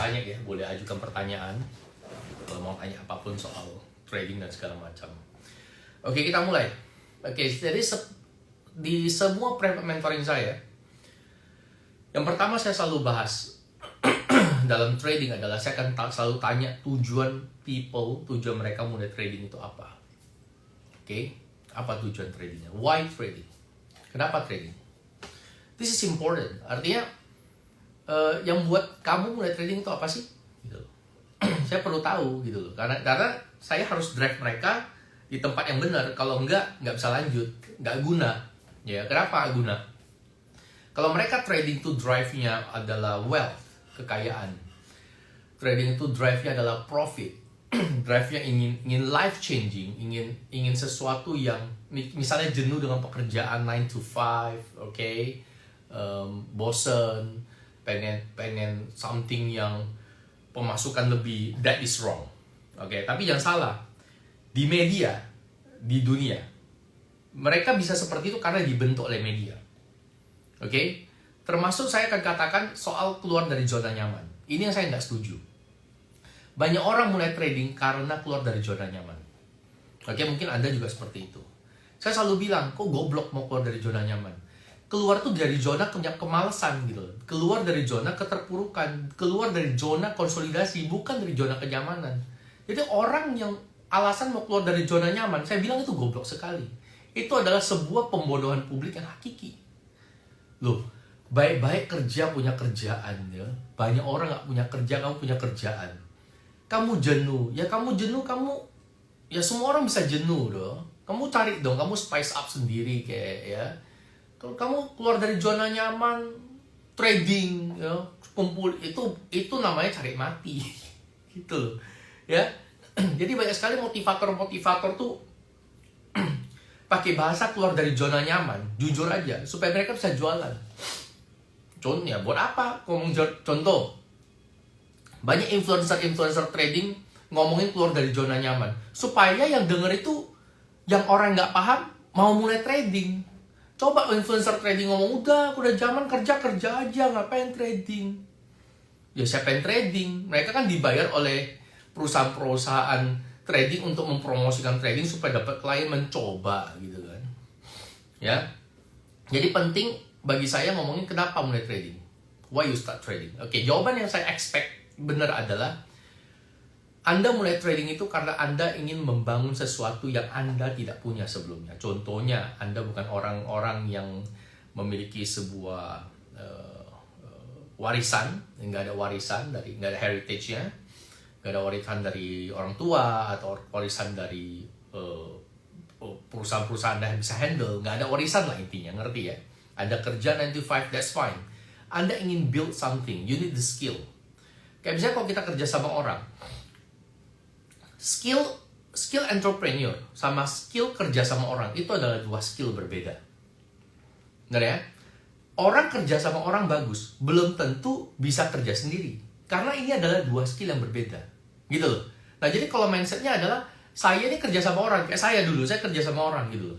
tanya ya, boleh ajukan pertanyaan kalau mau tanya apapun soal trading dan segala macam. Oke, kita mulai. Oke, jadi di semua private mentoring saya, yang pertama saya selalu bahas dalam trading adalah saya akan selalu tanya tujuan mereka mulai trading itu apa. Oke, apa tujuan tradingnya? Why trading? Kenapa trading? This is important. Artinya yang buat kamu mulai trading itu apa sih? Gitu. Saya perlu tahu gitu loh. Karena saya harus drive mereka di tempat yang benar. Kalau nggak bisa lanjut, nggak guna. Ya, kenapa nggak guna? Kalau mereka trading itu drive-nya adalah wealth, kekayaan. Trading itu drive-nya adalah profit. Drive-nya ingin life changing, ingin sesuatu yang misalnya jenuh dengan pekerjaan 9 to 5, oke? Bosen, pengen something yang pemasukan lebih, that is wrong. Oke, tapi jangan salah. Di media, di dunia, mereka bisa seperti itu karena dibentuk oleh media. Oke? Termasuk saya akan katakan soal keluar dari zona nyaman. Ini yang saya nggak setuju. Banyak orang mulai trading karena keluar dari zona nyaman. Oke, mungkin Anda juga seperti itu. Saya selalu bilang, kok goblok mau keluar dari zona nyaman? Keluar tuh dari zona kemalasan gitu. Keluar dari zona keterpurukan. Keluar dari zona konsolidasi, bukan dari zona kenyamanan. Jadi orang yang alasan mau keluar dari zona nyaman, saya bilang itu goblok sekali. Itu adalah sebuah pembodohan publik yang hakiki. Loh, baik-baik kerja punya kerjaan ya. Banyak orang nggak punya kerja, kamu punya kerjaan. Kamu jenuh, ya semua orang bisa jenuh dong. Kamu cari dong, kamu spice up sendiri kayak ya. Kalau kamu keluar dari zona nyaman, trading, ya, kumpul itu namanya cari mati, gitu loh, ya. Jadi banyak sekali motivator tuh pakai bahasa keluar dari zona nyaman, jujur aja, supaya mereka bisa jualan. Contohnya, buat apa? Contoh, banyak influencer trading ngomongin keluar dari zona nyaman, supaya yang denger itu, yang orang nggak paham, mau mulai trading. Coba influencer trading ngomong, udah zaman kerja aja, ngapain trading? Ya siapa yang trading? Mereka kan dibayar oleh perusahaan-perusahaan trading untuk mempromosikan trading supaya dapat klien mencoba gitu kan. Ya. Jadi penting bagi saya ngomongin kenapa mulai trading. Why you start trading? Oke, jawaban yang saya expect benar adalah Anda mulai trading itu karena Anda ingin membangun sesuatu yang Anda tidak punya sebelumnya. Contohnya, Anda bukan orang-orang yang memiliki sebuah warisan, nggak ada warisan nggak ada heritage-nya, nggak ada warisan dari orang tua atau warisan dari perusahaan-perusahaan Anda yang bisa handle, nggak ada warisan lah intinya, ngerti ya? Anda kerja 9 to 5, that's fine. Anda ingin build something, you need the skill. Kayak misalnya kalau kita kerja sama orang, skill entrepreneur sama skill kerja sama orang itu adalah dua skill berbeda. Benar ya? Orang kerja sama orang bagus, belum tentu bisa kerja sendiri. Karena ini adalah dua skill yang berbeda. Gitu loh. Nah, jadi kalau mindsetnya adalah, saya ini kerja sama orang. Kayak saya dulu, saya kerja sama orang gitu loh.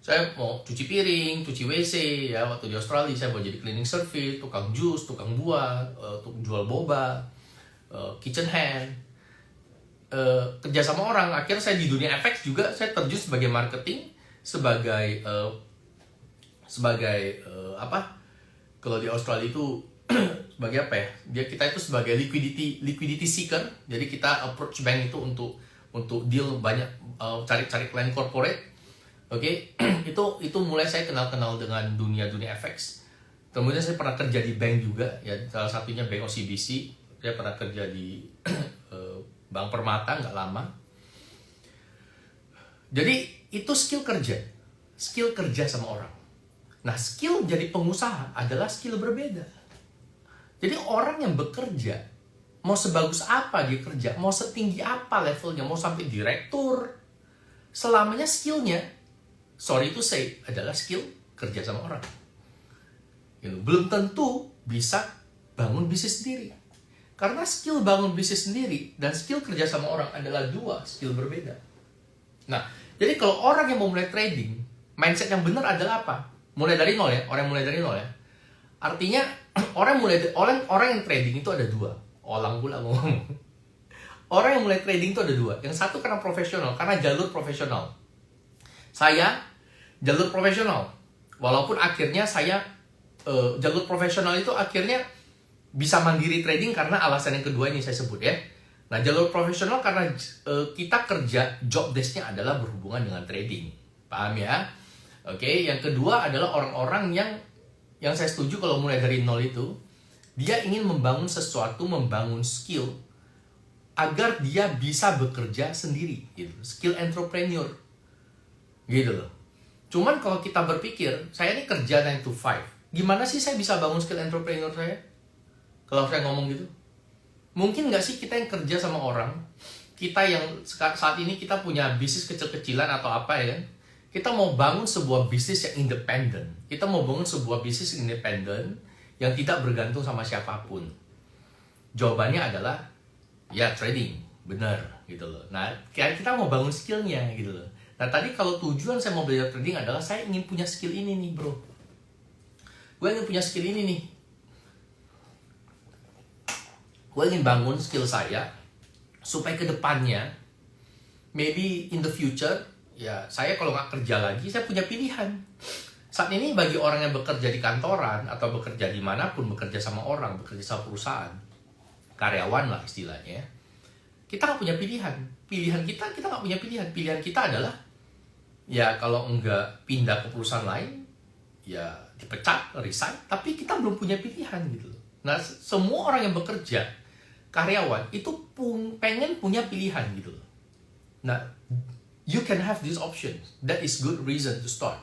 Saya mau cuci piring, cuci WC, ya waktu di Australia saya mau jadi cleaning service, tukang jus, tukang buah, jual boba, kitchen hand. Kerja sama orang. Akhirnya saya di dunia FX juga, saya terjun sebagai marketing, sebagai kalau di Australia itu sebagai apa ya? Kita itu sebagai liquidity seeker. Jadi kita approach bank itu untuk deal banyak, cari klien corporate. Oke, itu mulai saya kenal dengan dunia FX. Kemudian saya pernah kerja di bank juga, ya salah satunya Bank OCBC. Saya pernah kerja di Bank Permata nggak lama. Jadi itu skill kerja sama orang. Nah, skill jadi pengusaha adalah skill berbeda. Jadi orang yang bekerja, mau sebagus apa dia kerja, mau setinggi apa levelnya, mau sampai direktur, selamanya skillnya, sorry to say, adalah skill kerja sama orang. Belum tentu bisa bangun bisnis sendiri. Karena skill bangun bisnis sendiri dan skill kerja sama orang adalah dua skill berbeda. Nah, jadi kalau orang yang mau mulai trading, mindset yang benar adalah apa? Mulai dari nol ya, orang yang mulai dari nol ya. Artinya orang yang trading itu ada dua. Olang pula ngomong. Orang yang mulai trading itu ada dua. Yang satu karena profesional, karena jalur profesional. Saya jalur profesional. Walaupun akhirnya saya jalur profesional itu akhirnya bisa mandiri trading karena alasan yang kedua ini saya sebut ya. Nah, jalur profesional karena kita kerja, job desk-nya adalah berhubungan dengan trading. Paham ya? Oke, yang kedua adalah orang-orang yang saya setuju kalau mulai dari nol itu, dia ingin membangun sesuatu, membangun skill agar dia bisa bekerja sendiri gitu. Skill entrepreneur. Gitu loh. Cuman kalau kita berpikir, saya ini kerja 9 to 5. Gimana sih saya bisa bangun skill entrepreneur saya? Kalau saya ngomong gitu. Mungkin nggak sih kita yang kerja sama orang, kita yang saat ini kita punya bisnis kecil-kecilan atau apa ya kan, kita mau bangun sebuah bisnis yang independen, kita mau bangun sebuah bisnis independen yang tidak bergantung sama siapapun. Jawabannya adalah ya trading, benar gitu loh. Nah, kita mau bangun skillnya gitu loh. Nah, tadi kalau tujuan saya mau belajar trading adalah saya ingin punya skill ini nih bro, gue ingin punya skill ini nih. Gue ingin bangun skill saya supaya ke depannya, maybe in the future, ya saya kalau nggak kerja lagi, saya punya pilihan. Saat ini bagi orang yang bekerja di kantoran atau bekerja dimanapun, bekerja sama orang, bekerja sama perusahaan, karyawan lah istilahnya, kita nggak punya pilihan. Pilihan kita nggak punya pilihan. Pilihan kita adalah, ya kalau nggak pindah ke perusahaan lain, ya dipecat, resign, tapi kita belum punya pilihan gitu. Nah, semua orang yang bekerja, karyawan, itu pengen punya pilihan gitu loh. Nah, you can have this option. That is good reason to start.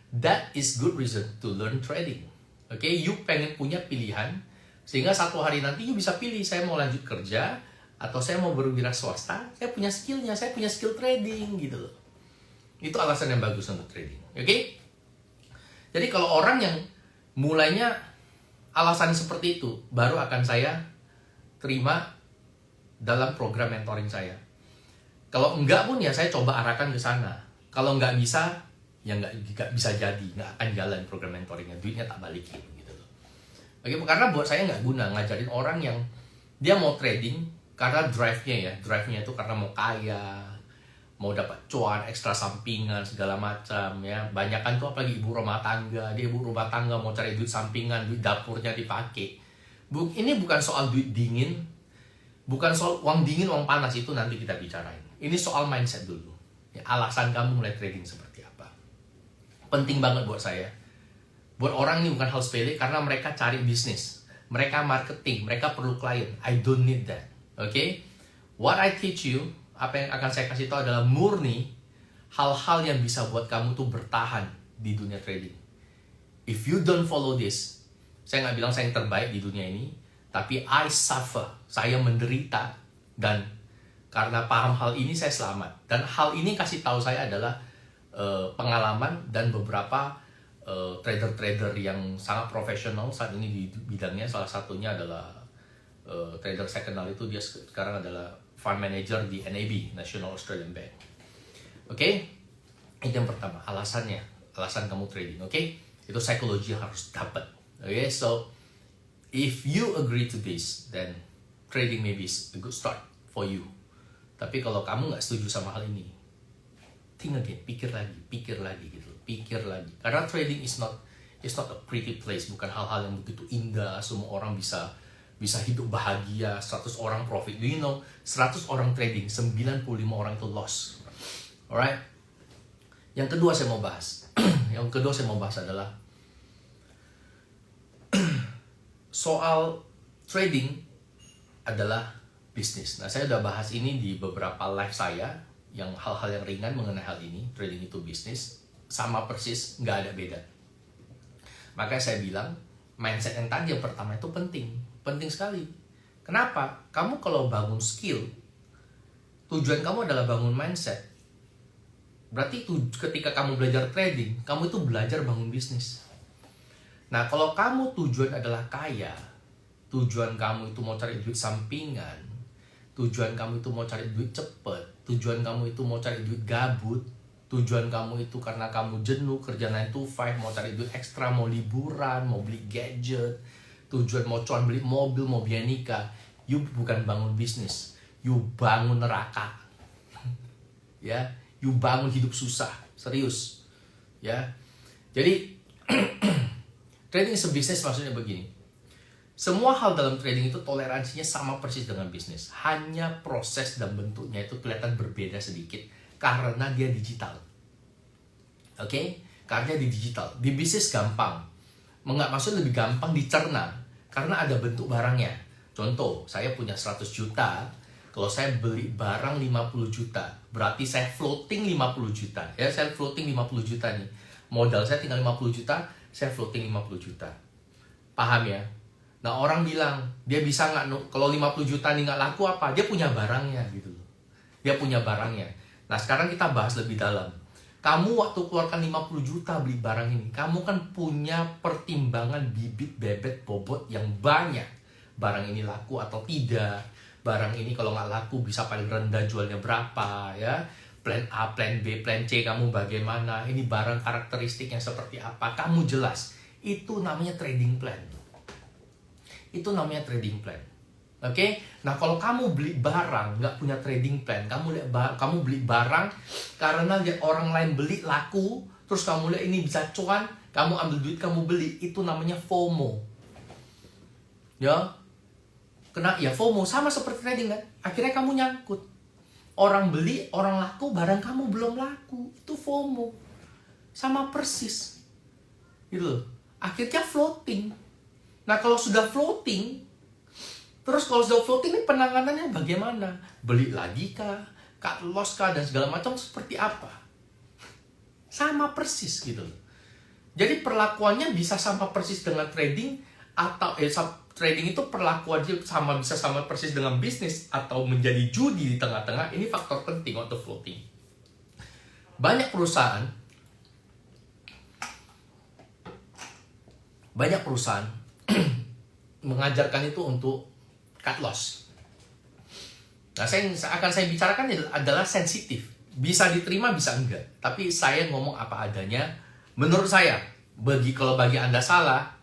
That is good reason to learn trading. Oke, you pengen punya pilihan, sehingga satu hari nanti you bisa pilih, saya mau lanjut kerja, atau saya mau berwira swasta, saya punya skillnya, saya punya skill trading gitu loh. Itu alasan yang bagus untuk trading. Oke? Jadi kalau orang yang mulainya alasan seperti itu, baru akan saya terima dalam program mentoring saya. Kalau enggak pun ya saya coba arahkan ke sana. Kalau enggak bisa, ya enggak bisa jadi, enggak akan jalan program mentoringnya, duitnya tak balikin gitu loh. Oke, karena buat saya enggak guna ngajarin orang yang dia mau trading karena drive-nya itu karena mau kaya, mau dapat cuan, ekstra sampingan, segala macam ya. Banyakan tuh apalagi ibu rumah tangga, dia ibu rumah tangga mau cari duit sampingan, duit dapurnya dipakai. Ini bukan soal duit dingin, bukan soal uang dingin, uang panas, itu nanti kita bicarain. Ini soal mindset dulu. Ya, alasan kamu mulai trading seperti apa. Penting banget buat saya. Buat orang ini bukan hal sepele karena mereka cari bisnis. Mereka marketing, mereka perlu klien. I don't need that. Okay? What I teach you, apa yang akan saya kasih tahu adalah murni hal-hal yang bisa buat kamu tuh bertahan di dunia trading. If you don't follow this, saya nggak bilang saya yang terbaik di dunia ini, tapi I suffer, saya menderita, dan karena paham hal ini saya selamat. Dan hal ini kasih tahu saya adalah pengalaman dan beberapa trader-trader yang sangat profesional saat ini di bidangnya. Salah satunya adalah trader saya kenal itu, dia sekarang adalah fund manager di NAB, National Australian Bank. Oke? Itu yang pertama, alasannya, alasan kamu trading. Oke? Itu psikologi harus dapat. Oke, so if you agree to this, then trading maybe is a good start for you. Tapi kalau kamu nggak setuju sama hal ini, think again, pikir lagi gitu, pikir lagi. Karena trading is not a pretty place, bukan hal-hal yang begitu indah. Semua orang bisa hidup bahagia, 100 orang profit. Do you know, 100 orang trading, 95 orang itu loss. Alright? Yang kedua saya mau bahas. Adalah soal trading adalah bisnis. Nah, saya udah bahas ini di beberapa live saya, yang hal-hal yang ringan mengenai hal ini. Trading itu bisnis, sama persis, nggak ada beda. Makanya saya bilang, mindset yang tadi yang pertama itu penting sekali. Kenapa? Kamu kalau bangun skill, tujuan kamu adalah bangun mindset. Berarti ketika kamu belajar trading, kamu itu belajar bangun bisnis. Nah, kalau kamu tujuan adalah kaya, tujuan kamu itu mau cari duit sampingan, tujuan kamu itu mau cari duit cepet, tujuan kamu itu mau cari duit gabut, tujuan kamu itu karena kamu jenuh kerja 9 to 5, mau cari duit ekstra, mau liburan, mau beli gadget, tujuan mau cuan beli mobil, mau biaya nikah, You bukan bangun bisnis, you bangun neraka. Ya, you bangun hidup susah, serius. Ya. Jadi trading is a business maksudnya begini. Semua hal dalam trading itu toleransinya sama persis dengan bisnis. Hanya proses dan bentuknya itu kelihatan berbeda sedikit karena dia digital. Oke? Karena di digital. Di bisnis gampang. Maksudnya lebih gampang dicerna karena ada bentuk barangnya. Contoh, saya punya 100 juta. Kalau saya beli barang 50 juta, berarti saya floating 50 juta. Ya, saya floating 50 juta nih. Modal saya tinggal 50 juta, saya floating 50 juta. Paham ya? Nah, orang bilang, dia bisa nggak, kalau 50 juta nih nggak laku apa? Dia punya barangnya gitu loh. Dia punya barangnya. Nah, sekarang kita bahas lebih dalam. Kamu waktu keluarkan 50 juta beli barang ini, kamu kan punya pertimbangan bibit, bebet, bobot yang banyak. Barang ini laku atau tidak. Barang ini kalau nggak laku bisa paling rendah jualnya berapa, ya. Plan A, plan B, plan C kamu bagaimana, ini barang karakteristiknya seperti apa, kamu jelas. Itu namanya trading plan. Itu namanya trading plan. Oke? Nah, kalau kamu beli barang nggak punya trading plan, kamu beli barang karena lihat orang lain beli laku, terus kamu lihat ini bisa cuan, kamu ambil duit kamu beli, itu namanya FOMO. Ya? Ya FOMO sama seperti trading kan? Akhirnya kamu nyangkut. Orang beli, orang laku, barang kamu belum laku. Itu FOMO. Sama persis. Gitu loh. Akhirnya floating. Nah, kalau sudah floating, ini penanganannya bagaimana? Beli lagi kah? Cut loss kah? Dan segala macam seperti apa? Sama persis gitu loh. Jadi perlakuannya bisa sama persis dengan trading atau trading itu perlakuannya bisa sama persis dengan bisnis atau menjadi judi di tengah-tengah. Ini faktor penting untuk floating. Banyak perusahaan mengajarkan itu untuk cut loss. Nah, saya bicarakan adalah sensitif. Bisa diterima, bisa enggak. Tapi saya ngomong apa adanya. Menurut saya, kalau bagi Anda salah,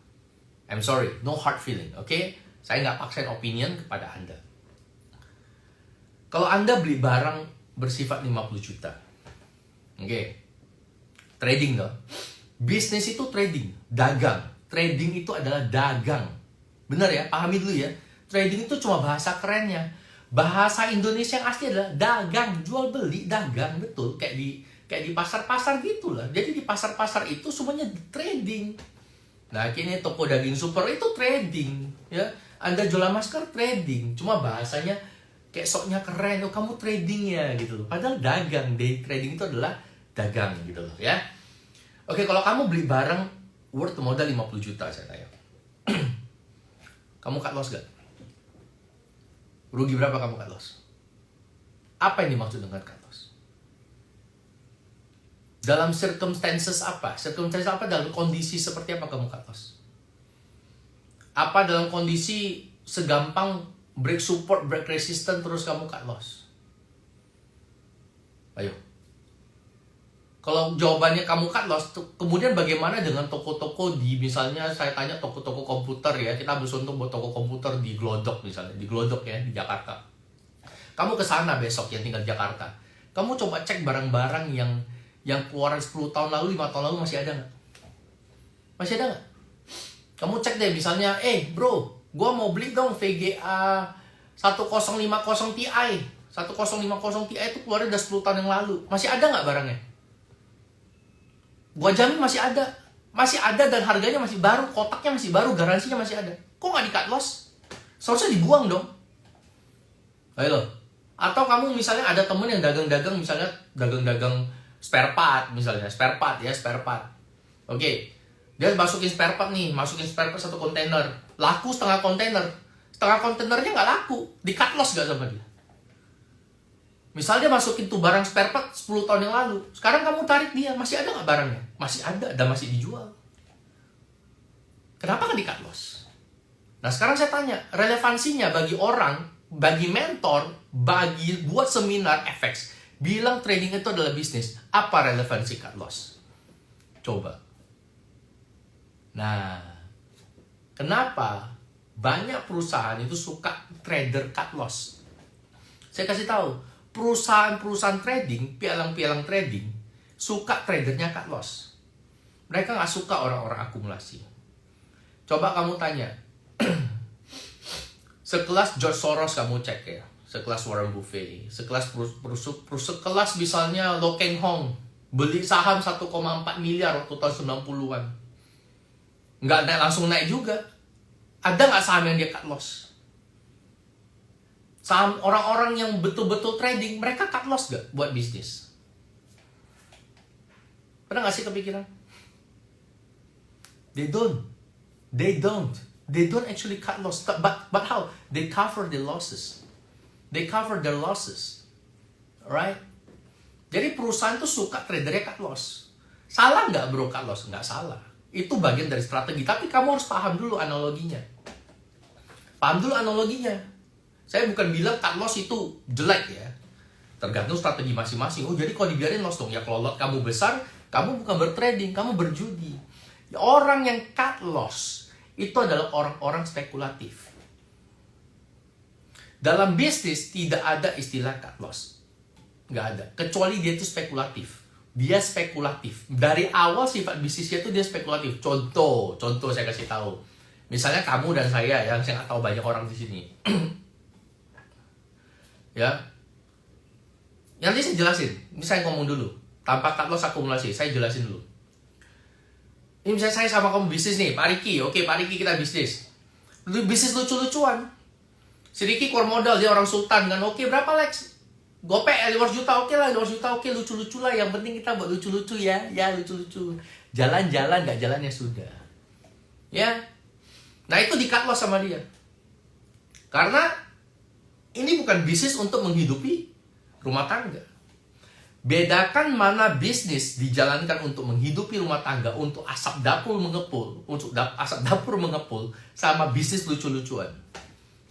I'm sorry, no hard feeling, oke? Saya nggak paksain opinion kepada Anda. Kalau Anda beli barang bersifat 50 juta, oke? Trading dong. Bisnis itu trading, dagang. Trading itu adalah dagang. Benar ya, pahami dulu ya. Trading itu cuma bahasa kerennya. Bahasa Indonesia yang asli adalah dagang, jual beli, dagang, betul. Kayak di pasar-pasar gitulah. Jadi di pasar-pasar itu semuanya trading. Nah, kini toko daging super itu trading, ya. Anda jualan masker trading, cuma bahasanya kayak soknya keren, oh kamu trading ya gitu loh. Padahal dagang, trading itu adalah dagang gitu loh, ya. Oke, kalau kamu beli barang worth modal 50 juta saya tanya. Kamu cut loss gak? Rugi berapa kamu cut loss? Apa yang dimaksud dengan cut loss? Dalam circumstances apa? Circumstances apa? Dalam kondisi seperti apa kamu cut loss? Apa dalam kondisi segampang break support, break resistance terus kamu cut loss? Ayo. Kalau jawabannya kamu cut loss, kemudian bagaimana dengan toko-toko misalnya saya tanya toko-toko komputer ya, kita bersuntung buat toko komputer di Glodok misalnya, di Glodok ya, di Jakarta. Kamu ke sana besok yang tinggal di Jakarta. Kamu coba cek barang-barang yang keluaran 10 tahun lalu, 5 tahun lalu masih ada nggak? Masih ada nggak? Kamu cek deh misalnya, bro, gua mau beli dong VGA 1050 Ti. 1050 Ti itu keluarnya udah 10 tahun yang lalu. Masih ada nggak barangnya? Gua jamin masih ada. Masih ada dan harganya masih baru, kotaknya masih baru, garansinya masih ada. Kok nggak di cut loss? Seharusnya dibuang dong. Ayo loh. Atau kamu misalnya ada temen yang dagang-dagang, misalnya dagang-dagang spare part misalnya, spare part. Oke. Dia masukin spare part satu kontainer. Laku setengah kontainer. Setengah kontainernya nggak laku. Di cut loss nggak sama dia? Misalnya dia masukin tuh barang spare part 10 tahun yang lalu. Sekarang kamu tarik dia, masih ada nggak barangnya? Masih ada dan masih dijual. Kenapa nggak di cut loss? Nah sekarang saya tanya, relevansinya bagi orang, bagi mentor, buat seminar FX, bilang trading itu adalah bisnis. Apa relevansi cut loss? Coba. Nah, kenapa banyak perusahaan itu suka trader cut loss. Saya kasih tahu, perusahaan-perusahaan trading, pialang-pialang trading, suka tradernya cut loss. Mereka nggak suka orang-orang akumulasi. Coba kamu tanya, sekelas George Soros kamu cek ya, sekelas Warren Buffett, sekelas misalnya Lo Keng Hong, beli saham 1,4 miliar waktu tahun 90-an. Nggak naik, langsung naik juga. Ada nggak saham yang dia cut loss? Saham orang-orang yang betul-betul trading, mereka cut loss gak buat bisnis? Pernah nggak sih kepikiran? They don't actually cut loss. But how? They cover their losses. Alright? Jadi perusahaan tuh suka tradernya cut loss. Salah nggak bro cut loss? Nggak salah. Itu bagian dari strategi. Tapi kamu harus paham dulu analoginya. Saya bukan bilang cut loss itu jelek ya. Tergantung strategi masing-masing. Oh jadi kalau dibiarin loss dong. Ya kalau lot kamu besar, kamu bukan bertrading, kamu berjudi. Orang yang cut loss itu adalah orang-orang spekulatif. Dalam bisnis tidak ada istilah cut loss. Nggak ada. Kecuali dia itu spekulatif. Dia spekulatif. Dari awal sifat bisnisnya itu dia spekulatif. Contoh saya kasih tahu. Misalnya kamu dan saya yang saya nggak tahu banyak orang di sini. Ya. Nanti saya jelasin. Ini saya ngomong dulu. Tanpa cut loss akumulasi, saya jelasin dulu. Ini misalnya saya sama kamu bisnis nih, Pak Riki. Oke, Pak Riki kita bisnis. Bisnis lucu-lucuan. Si Riki keluar modal, dia orang sultan kan. Oke, berapa Lex? Gopek 500 juta, oke lah 500 juta, oke lucu-lucu lah. Yang penting kita buat lucu-lucu ya. Ya lucu-lucu. Jalan-jalan, gak jalan ya sudah. Ya. Nah itu di cut loss sama dia. Karena ini bukan bisnis untuk menghidupi rumah tangga. Bedakan mana bisnis dijalankan untuk menghidupi rumah tangga, untuk asap dapur mengepul, sama bisnis lucu-lucuan.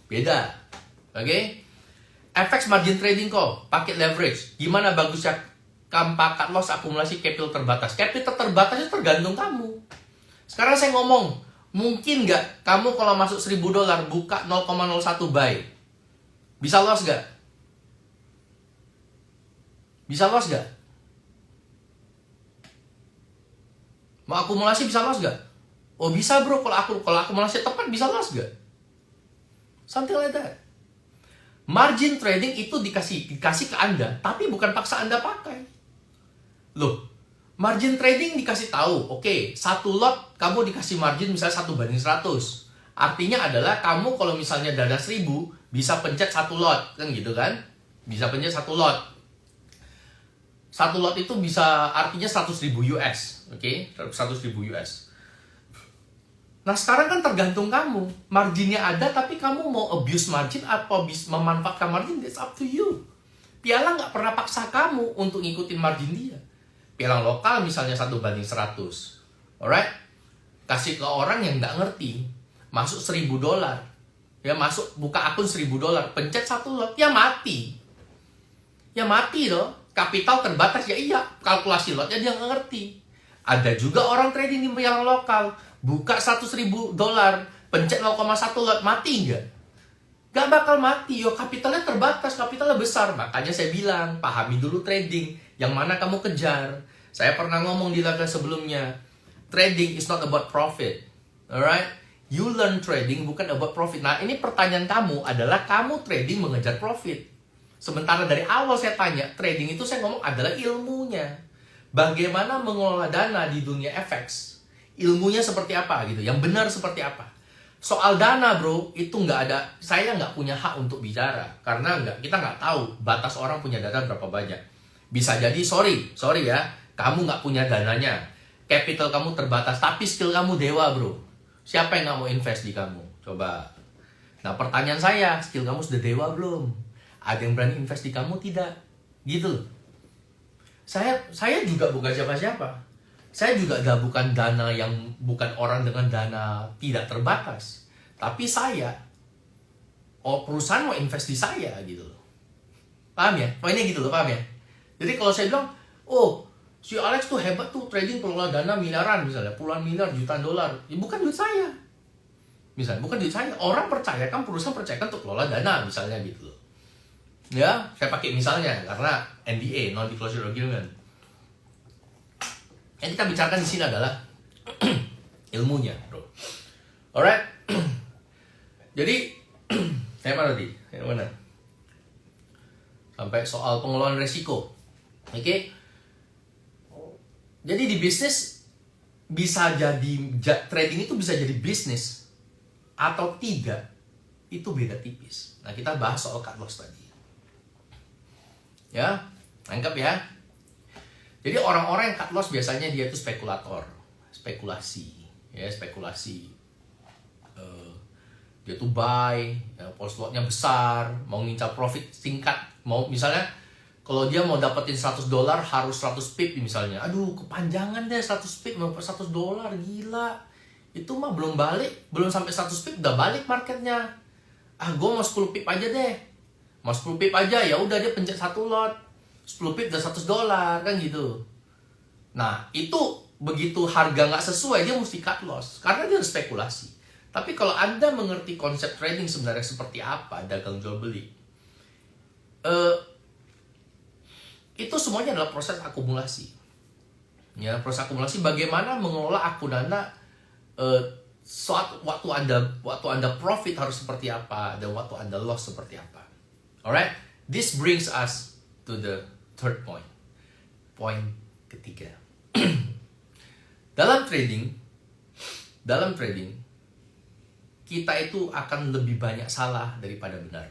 Beda. Oke? FX margin trading kok, pakai leverage. Gimana bagusnya tanpa cut loss akumulasi capital terbatas? Capital terbatas itu tergantung kamu. Sekarang saya ngomong, mungkin nggak kamu kalau masuk $1.000 buka 0,01 buy? Bisa loss nggak? Bisa loss gak? Mau akumulasi bisa loss gak? Oh bisa bro, kalau akumulasi tepat bisa loss gak? Something like that. Margin trading itu dikasih ke Anda, tapi bukan paksa Anda pakai. Loh, margin trading dikasih tahu, oke, satu lot kamu dikasih margin misalnya 1:100. Artinya adalah kamu kalau misalnya dana 1.000 bisa pencet satu lot, kan gitu kan? Bisa pencet satu lot. Satu lot itu bisa artinya 100.000 US, oke? 100.000 US. Nah sekarang kan tergantung kamu. Marginnya ada tapi kamu mau abuse margin atau memanfaatkan margin, that's up to you. Pialang nggak pernah paksa kamu untuk ngikutin margin dia. Pialang lokal misalnya 1:100. Alright? Kasih ke orang yang nggak ngerti. Masuk $1.000. Ya masuk, buka akun $1.000. Pencet satu lot, ya mati. Ya mati loh. Kapital terbatas, ya iya, kalkulasi lotnya dia nggak ngerti. Ada juga orang trading di yang lokal, buka $100.000, pencet 0,1 lot, mati nggak? Nggak bakal mati, yo kapitalnya terbatas, kapitalnya besar. Makanya saya bilang, pahami dulu trading, yang mana kamu kejar. Saya pernah ngomong di laga sebelumnya, trading is not about profit, alright? You learn trading bukan about profit. Nah ini pertanyaan kamu adalah kamu trading mengejar profit. Sementara dari awal saya tanya, trading itu saya ngomong adalah ilmunya. Bagaimana mengelola dana di dunia FX. Ilmunya seperti apa gitu, yang benar seperti apa. Soal dana bro, itu nggak ada, saya nggak punya hak untuk bicara. Karena kita nggak tahu batas orang punya dana berapa banyak. Bisa jadi, sorry ya, kamu nggak punya dananya. Capital kamu terbatas, tapi skill kamu dewa bro. Siapa yang nggak mau invest di kamu? Coba. Nah pertanyaan saya, skill kamu sudah dewa belum? Ada yang berani invest di kamu? Tidak. Gitu. Saya juga bukan siapa-siapa. Saya juga bukan dana yang bukan orang dengan dana tidak terbatas. Tapi saya perusahaan mau invest di saya gitu loh. Paham ya? Poinnya gitu loh, paham ya? Jadi kalau saya bilang, oh, si Alex tuh hebat tuh trading kelola dana miliaran misalnya, puluhan miliar, jutaan dolar. Ya bukan duit saya. Misalnya, bukan duit saya. Orang percayakan, perusahaan percayakan untuk kelola dana, misalnya gitu loh. Ya, saya pakai misalnya, karena NDA, Non-Disclosure Agreement. Yang kita bicarakan di sini adalah ilmunya, bro. Alright? Jadi, saya mana tadi? Yang mana? Sampai soal pengelolaan resiko. Oke? Jadi di bisnis, bisa jadi, trading itu bisa jadi bisnis atau tidak, itu beda tipis. Nah, kita bahas soal cut loss tadi. Ya, lengkap ya. Jadi orang-orang yang cut loss biasanya dia itu spekulator, spekulasi, ya spekulasi. Dia tuh buy, ya, pulse lot-nya besar, mau ngincar profit singkat, mau misalnya kalau dia mau dapetin $100 harus 100 pip misalnya. Aduh, kepanjangan deh 100 pip mau $100, gila. Itu mah belum balik, belum sampai 100 pip udah balik marketnya. Ah, gue mau 10 pip aja deh. Mau 10 pip aja, ya udah dia pencet satu lot. 10 pip udah $100 kan gitu. Nah, itu begitu harga nggak sesuai dia mesti cut loss karena dia harus spekulasi. Tapi kalau Anda mengerti konsep trading sebenarnya seperti apa, dagang jual beli, itu semuanya adalah proses akumulasi. Ya, proses akumulasi bagaimana mengelola akunana waktu Anda profit harus seperti apa dan waktu Anda loss seperti apa. Alright, this brings us to the third point. Poin ketiga. Dalam trading, kita itu akan lebih banyak salah daripada benar.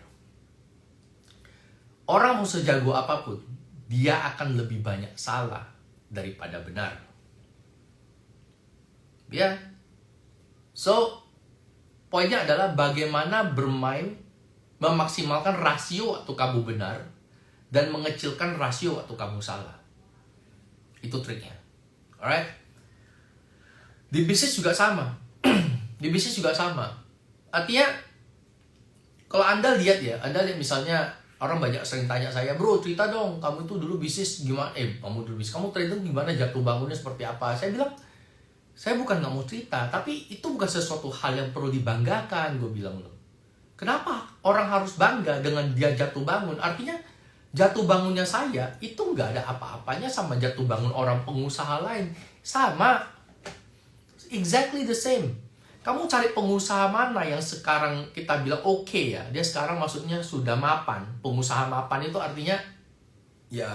Orang mau sejago apapun, dia akan lebih banyak salah daripada benar. Ya. So, poinnya adalah bagaimana bermain, memaksimalkan rasio waktu kamu benar, dan mengecilkan rasio waktu kamu salah. Itu triknya. Alright? Di bisnis juga sama. Artinya, kalau Anda lihat misalnya, orang banyak sering tanya saya, bro, cerita dong, kamu itu dulu bisnis gimana? Kamu trading gimana, jatuh bangunnya seperti apa? Saya bilang, saya bukan nggak mau cerita, tapi itu bukan sesuatu hal yang perlu dibanggakan, gue bilang loh. Kenapa orang harus bangga dengan dia jatuh bangun? Artinya, jatuh bangunnya saya, itu nggak ada apa-apanya sama jatuh bangun orang pengusaha lain. Sama. Exactly the same. Kamu cari pengusaha mana yang sekarang kita bilang oke ya, dia sekarang maksudnya sudah mapan. Pengusaha mapan itu artinya ya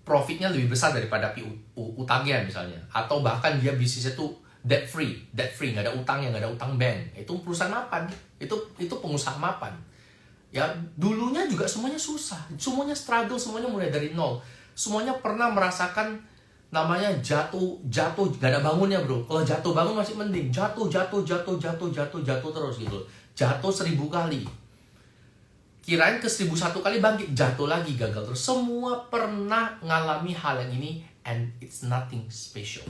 profitnya lebih besar daripada utangnya misalnya, atau bahkan dia bisnisnya tuh debt free, nggak ada utangnya, nggak ada utang bank. Itu perusahaan mapan, itu pengusaha mapan. Ya dulunya juga semuanya susah, semuanya struggle, semuanya mulai dari nol, semuanya pernah merasakan namanya jatuh gak ada bangunnya, bro. Kalau jatuh bangun masih mending, jatuh terus gitu, jatuh 1000 kali, kirain ke 1001 kali bangkit, jatuh lagi, gagal terus. Semua pernah ngalami hal yang ini, and it's nothing special.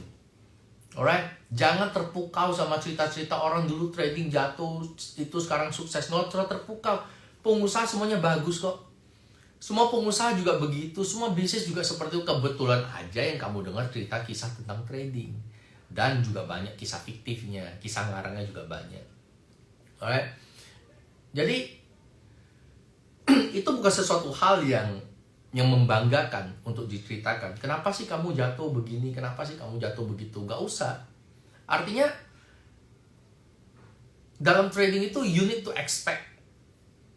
Alright, jangan terpukau sama cerita-cerita orang dulu trading jatuh itu sekarang sukses. No, terpukau. Pengusaha semuanya bagus kok. Semua pengusaha juga begitu, semua bisnis juga seperti itu. Kebetulan aja yang kamu dengar cerita kisah tentang trading. Dan juga banyak kisah fiktifnya, kisah ngarangnya juga banyak. Alright. Jadi, itu bukan sesuatu hal yang membanggakan untuk diceritakan. Kenapa sih kamu jatuh begini, kenapa sih kamu jatuh begitu? Gak usah. Artinya, dalam trading itu you need to expect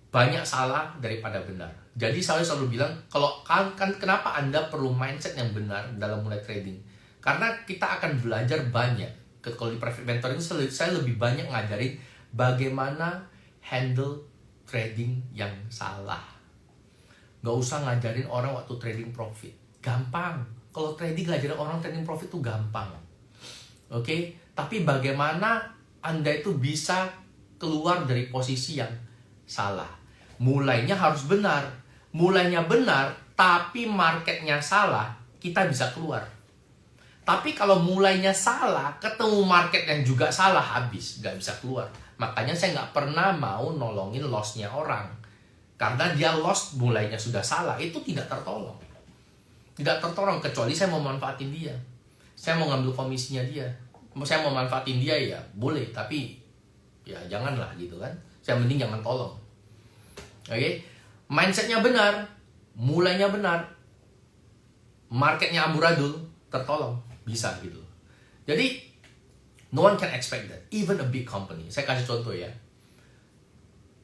banyak salah daripada benar. Jadi saya selalu bilang, kalau kenapa Anda perlu mindset yang benar dalam mulai trading? Karena kita akan belajar banyak. Kalau di private mentor ini saya lebih banyak ngajarin bagaimana handle trading yang salah. Gak usah ngajarin orang waktu trading profit. Gampang. Kalau trading ngajarin orang trading profit itu gampang. Oke? Tapi bagaimana Anda itu bisa keluar dari posisi yang salah? Mulainya harus benar. Mulainya benar, tapi marketnya salah, kita bisa keluar. Tapi kalau mulainya salah, ketemu market yang juga salah, habis, nggak bisa keluar. Makanya saya nggak pernah mau nolongin loss-nya orang. Karena dia loss, mulainya sudah salah, itu tidak tertolong. Tidak tertolong, kecuali saya mau manfaatin dia. Saya mau ngambil komisinya dia. Saya mau manfaatin dia ya, boleh. Tapi ya janganlah gitu kan. Saya mending jangan tolong. Oke, mindsetnya benar, mulainya benar, marketnya amburadul, tertolong, bisa gitu. Jadi no one can expect that, even a big company. Saya kasih contoh ya.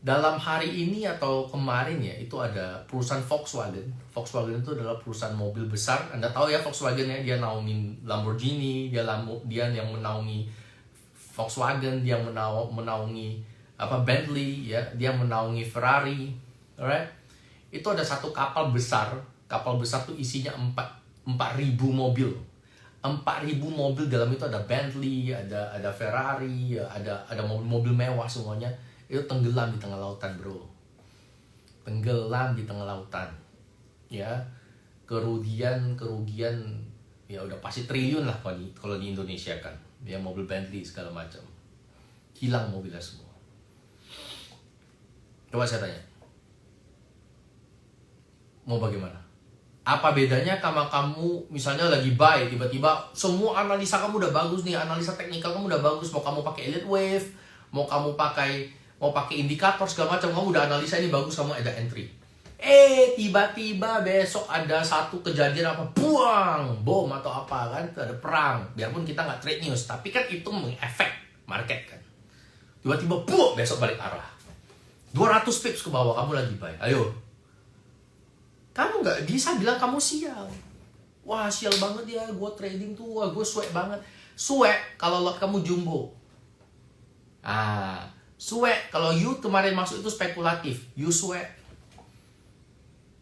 Dalam hari ini atau kemarin ya, itu ada perusahaan Volkswagen. Volkswagen itu adalah perusahaan mobil besar. Anda tahu ya Volkswagen ya, dia naungin Lamborghini, dia yang menaungi Volkswagen, dia menaungi Bentley ya, dia menaungi Ferrari, alright? Itu ada satu kapal besar tuh isinya 4.000 mobil. 4.000 mobil, dalam itu ada Bentley, ada Ferrari, ada mobil-mobil mewah semuanya. Itu tenggelam di tengah lautan, bro. Tenggelam di tengah lautan. Ya, kerugian ya udah pasti triliun lah kalau di Indonesia kan. Ya, mobil Bentley segala macam. Hilang mobilnya semua. Coba saya tanya, mau bagaimana? Apa bedanya sama kamu misalnya lagi buy, tiba-tiba semua analisa kamu udah bagus nih, analisa teknikal kamu udah bagus, mau kamu pakai Elite Wave, mau kamu pakai indikator segala macam, kamu udah analisa ini bagus, kamu ada entry. Tiba-tiba besok ada satu kejadian apa, buang bom atau apa kan, ada perang. Biarpun kita nggak trade news, tapi kan itu mengefek market kan. Tiba-tiba buang, besok balik arah. 200 pips ke bawah, kamu lagi buy. Ayo. Kamu nggak bisa bilang kamu sial. Wah, sial banget ya, gue trading tuh, wah gue sweat banget. Sweat kalau lot kamu jumbo. Sweat kalau you kemarin masuk itu spekulatif, you sweat.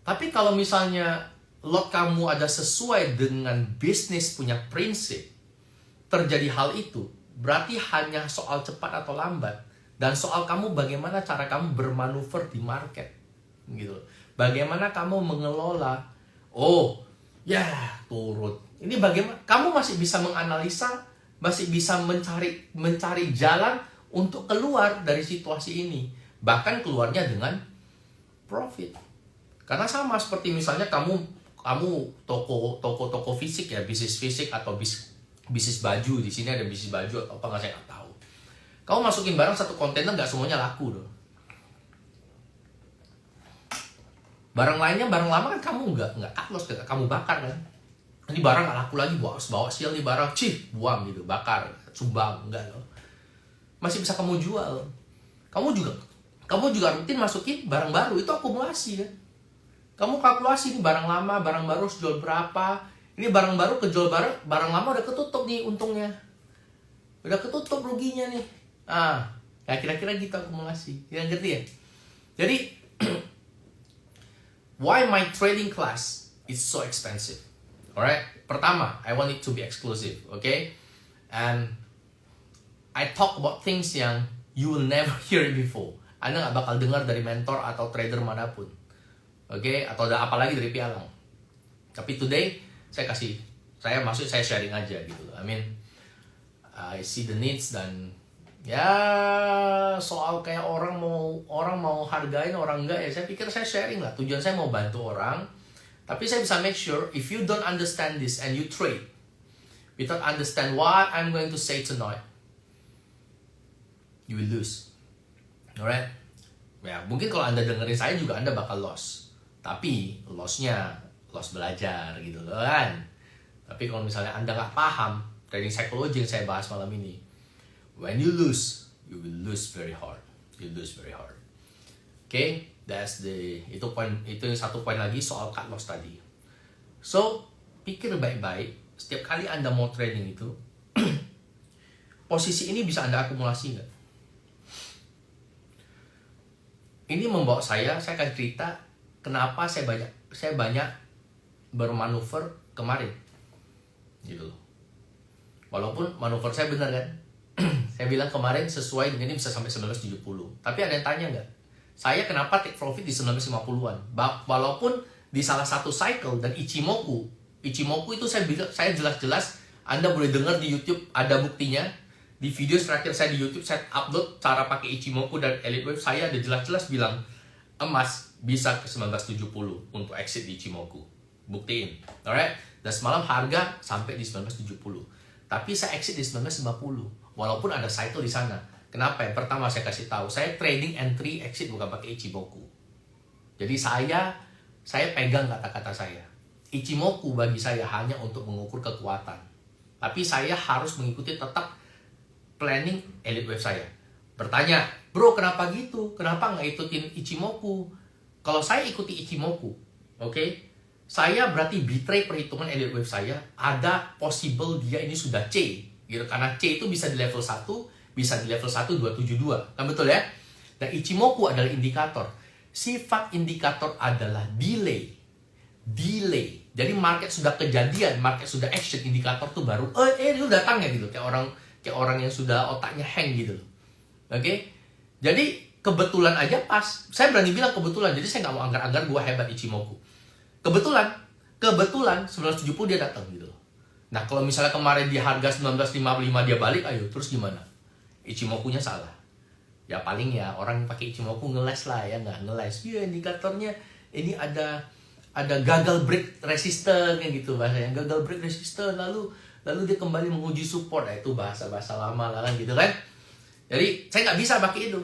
Tapi kalau misalnya lot kamu ada sesuai dengan bisnis punya prinsip, terjadi hal itu, berarti hanya soal cepat atau lambat. Dan soal kamu bagaimana cara kamu bermanuver di market, gitu. Bagaimana kamu mengelola, turun. Ini bagaimana kamu masih bisa menganalisa, masih bisa mencari jalan untuk keluar dari situasi ini. Bahkan keluarnya dengan profit. Karena sama seperti misalnya kamu toko fisik ya, bisnis fisik atau bisnis baju. Di sini ada bisnis baju atau apa nggak, saya nggak tahu. Kamu masukin barang satu kontainer, nggak semuanya laku loh. Barang lainnya, barang lama kan kamu nggak cut loss, kamu bakar kan. Ini barang nggak laku lagi, bawa sial nih barang, buang gitu, bakar, sumbang, enggak loh. Masih bisa kamu jual. Kamu juga rutin masukin barang baru, itu akumulasi kan. Kamu kalkulasi ini barang lama, barang baru jual berapa. Ini barang baru kejual barang lama udah ketutup nih untungnya. Udah ketutup ruginya nih. Ya kira-kira gitu akumulasi. Yang ngerti ya? Jadi why my trading class is so expensive? Alright? Pertama, I want it to be exclusive, okay? And I talk about things yang you will never hear it before. Anda nggak bakal dengar dari mentor atau trader manapun, okay? Atau apalagi dari pialang. Tapi today saya sharing aja gitu. I mean, I see the needs, dan ya soal kayak orang mau hargain orang enggak ya, saya pikir saya sharing lah. Tujuan saya mau bantu orang, tapi saya bisa make sure if you don't understand this and you trade without understand what I'm going to say tonight, you will lose. Alright? Ya mungkin kalau Anda dengerin saya juga Anda bakal loss, tapi loss belajar gitu loh kan. Tapi kalau misalnya Anda nggak paham trading psychology yang saya bahas malam ini, when you lose, you will lose very hard. You lose very hard. Okay, itu yang satu poin lagi soal cut loss tadi. So, pikir baik-baik. Setiap kali Anda mau trading itu, posisi ini bisa Anda akumulasi nggak? Ini membawa saya akan cerita kenapa saya banyak bermanuver kemarin, gitu loh. Walaupun manuver saya benar kan. Saya bilang kemarin sesuai dengan ini bisa sampai 1970. Tapi ada yang tanya nggak? Saya kenapa take profit di 1950-an? Walaupun di salah satu cycle dan Ichimoku itu saya jelas-jelas, Anda boleh dengar di YouTube, ada buktinya. Di video terakhir saya di YouTube, saya upload cara pakai Ichimoku dan Elite Wave. Saya ada jelas-jelas bilang emas bisa ke 1970 untuk exit di Ichimoku. Buktiin. Alright? Dan semalam harga sampai di 1970. Tapi saya exit di 1950. Walaupun ada cycle di sana. Kenapa? Yang pertama saya kasih tahu, saya trading entry exit bukan pakai Ichimoku. Jadi saya pegang kata-kata saya. Ichimoku bagi saya hanya untuk mengukur kekuatan. Tapi saya harus mengikuti tetap planning elite wave saya. Bertanya, bro kenapa gitu? Kenapa nggak ikutin Ichimoku? Kalau saya ikuti Ichimoku, oke, saya berarti betray perhitungan elite wave saya. Ada possible dia ini sudah C, gitu. Karena C itu bisa di level 1, bisa di level 1272, kan betul ya? Dan Ichimoku adalah indikator. Sifat indikator adalah delay. Jadi market sudah kejadian, market sudah action, indikator tuh baru lu datang ya gitu. Kayak orang yang sudah otaknya hang gitu. Oke? Jadi kebetulan aja pas. Saya berani bilang kebetulan. Jadi saya nggak mau anggar-anggar gua hebat Ichimoku. Kebetulan 1970 dia datang gitu. Nah, kalau misalnya kemarin di harga 1955 dia balik, ayo terus gimana? Ichimokunya salah. Ya paling ya orang pakai Ichimoku ngeles lah ya, nggak ngeles. Ya indikatornya ini ada gagal break resistance gitu bahasanya. Gagal break resistance lalu dia kembali menguji support. Nah, itu bahasa lama lah kan gitu kan. Jadi saya nggak bisa pakai itu.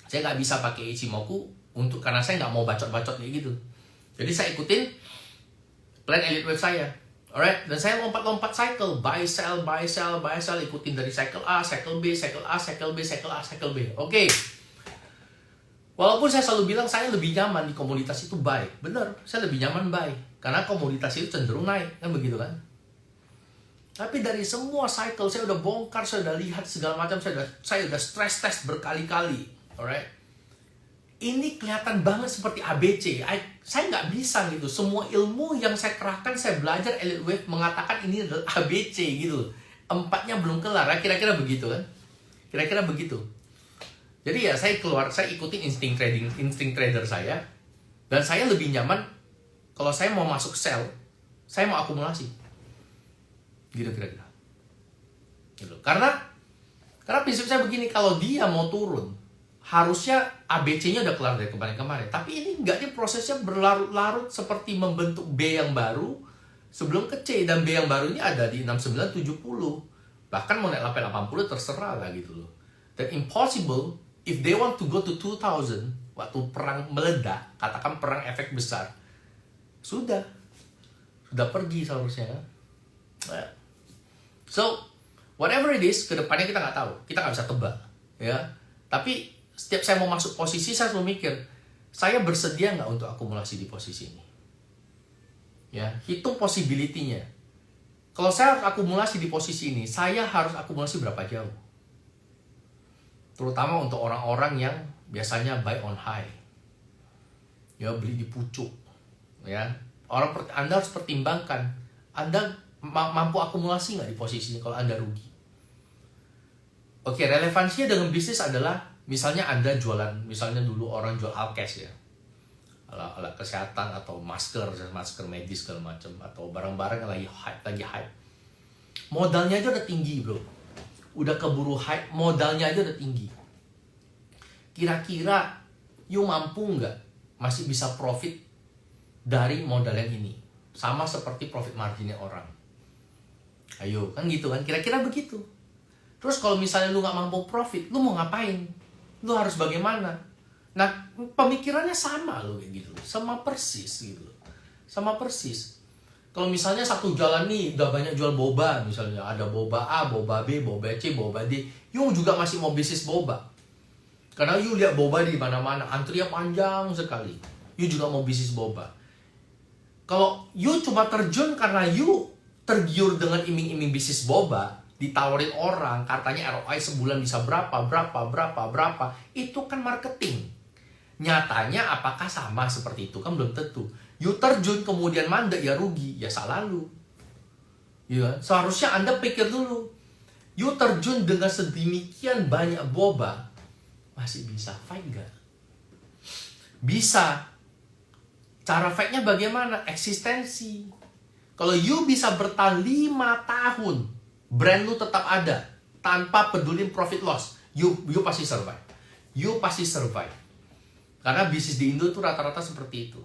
Saya nggak bisa pakai Ichimoku karena saya nggak mau bacot-bacot kayak gitu. Jadi saya ikutin plan elite wave saya. Alright, dan saya lompat-lompat cycle, buy sell, ikutin dari cycle A, cycle B, cycle A, cycle B, cycle A, cycle B. Oke. Walaupun saya selalu bilang saya lebih nyaman di komoditas itu buy. Bener, saya lebih nyaman buy. Karena komoditas itu cenderung naik, kan begitu kan? Tapi dari semua cycle saya udah bongkar, saya udah lihat segala macam, saya udah stress test berkali-kali. Alright. Ini kelihatan banget seperti ABC. Saya nggak bisa gitu. Semua ilmu yang saya kerahkan, saya belajar elite wave mengatakan ini adalah ABC gitu. Empatnya belum kelar. Kira-kira begitu kan? Kira-kira begitu. Jadi ya saya ikutin insting trader saya. Dan saya lebih nyaman kalau saya mau masuk sell, saya mau akumulasi. Gitu kira-kira. Gitu. Karena prinsip saya begini, kalau dia mau turun, harusnya ABC-nya udah kelar dari kemarin-kemarin. Tapi ini enggak, dia prosesnya berlarut-larut seperti membentuk B yang baru sebelum ke C. Dan B yang baru ini ada di 6970. Bahkan mau naik 880 terserah lah gitu loh. Dan impossible, if they want to go to 2000, waktu perang meledak, katakan perang efek besar, sudah pergi seharusnya kan. So, whatever it is, kedepannya kita nggak tahu. Kita nggak bisa tebak. Ya. Tapi setiap saya mau masuk posisi, saya selalu mikir, saya bersedia nggak untuk akumulasi di posisi ini? Ya, hitung possibility-nya. Kalau saya harus akumulasi di posisi ini, saya harus akumulasi berapa jauh? Terutama untuk orang-orang yang biasanya buy on high. Ya, beli di pucuk. Ya, Anda harus pertimbangkan, Anda mampu akumulasi nggak di posisi ini kalau Anda rugi? Oke, relevansinya dengan bisnis adalah, misalnya Anda jualan, misalnya dulu orang jual alkes ya, alat kesehatan atau masker medis segala macam, atau barang-barang yang lagi hype. Modalnya aja udah tinggi bro, udah keburu hype, modalnya aja udah tinggi. Kira-kira you mampu nggak masih bisa profit dari modal yang ini? Sama seperti profit marginnya orang. Ayo, kan gitu kan, kira-kira begitu. Terus kalau misalnya lu nggak mampu profit, lu mau ngapain? Lu harus bagaimana? Nah, pemikirannya sama lo kayak gitu. Sama persis gitu. Sama persis. Kalau misalnya satu jalan nih udah banyak jual boba, misalnya ada boba A, boba B, boba C, boba D, you juga masih mau bisnis boba. Karena you lihat boba di mana-mana, antrinya panjang sekali. You juga mau bisnis boba. Kalau you cuma terjun karena you tergiur dengan iming-iming bisnis boba, ditawarin orang, katanya ROI sebulan bisa berapa, itu kan marketing. Nyatanya apakah sama seperti itu? Kan belum tentu. You terjun kemudian mandek, ya rugi, ya salah lu. Ya, seharusnya Anda pikir dulu. You terjun dengan sedemikian banyak boba, masih bisa fight gak? Bisa. Cara fight-nya bagaimana? Eksistensi. Kalau you bisa bertahan 5 tahun, brand lu tetap ada tanpa peduli profit loss, you pasti survive. You pasti survive. Karena bisnis di Indo itu rata-rata seperti itu.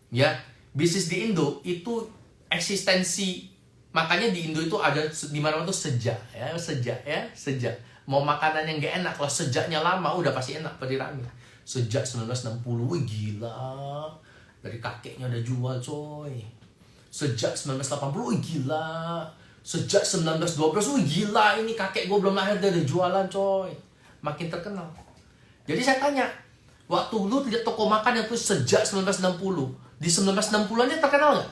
Ya, bisnis di Indo itu eksistensi. Makanya di Indo itu ada di mana-mana tuh sejak. Mau makanan yang gak enak, kalau sejaknya lama udah pasti enak pada rame. Sejak 1960, wih gila. Dari kakeknya udah jual coy. Sejak 1980, wih gila. Sejak 1912, wih gila, ini kakek gue belum lahir dia udah jualan coy. Makin terkenal. Jadi saya tanya, waktu lu lihat toko makan yang tuh sejak 1960, di 1960-annya terkenal gak?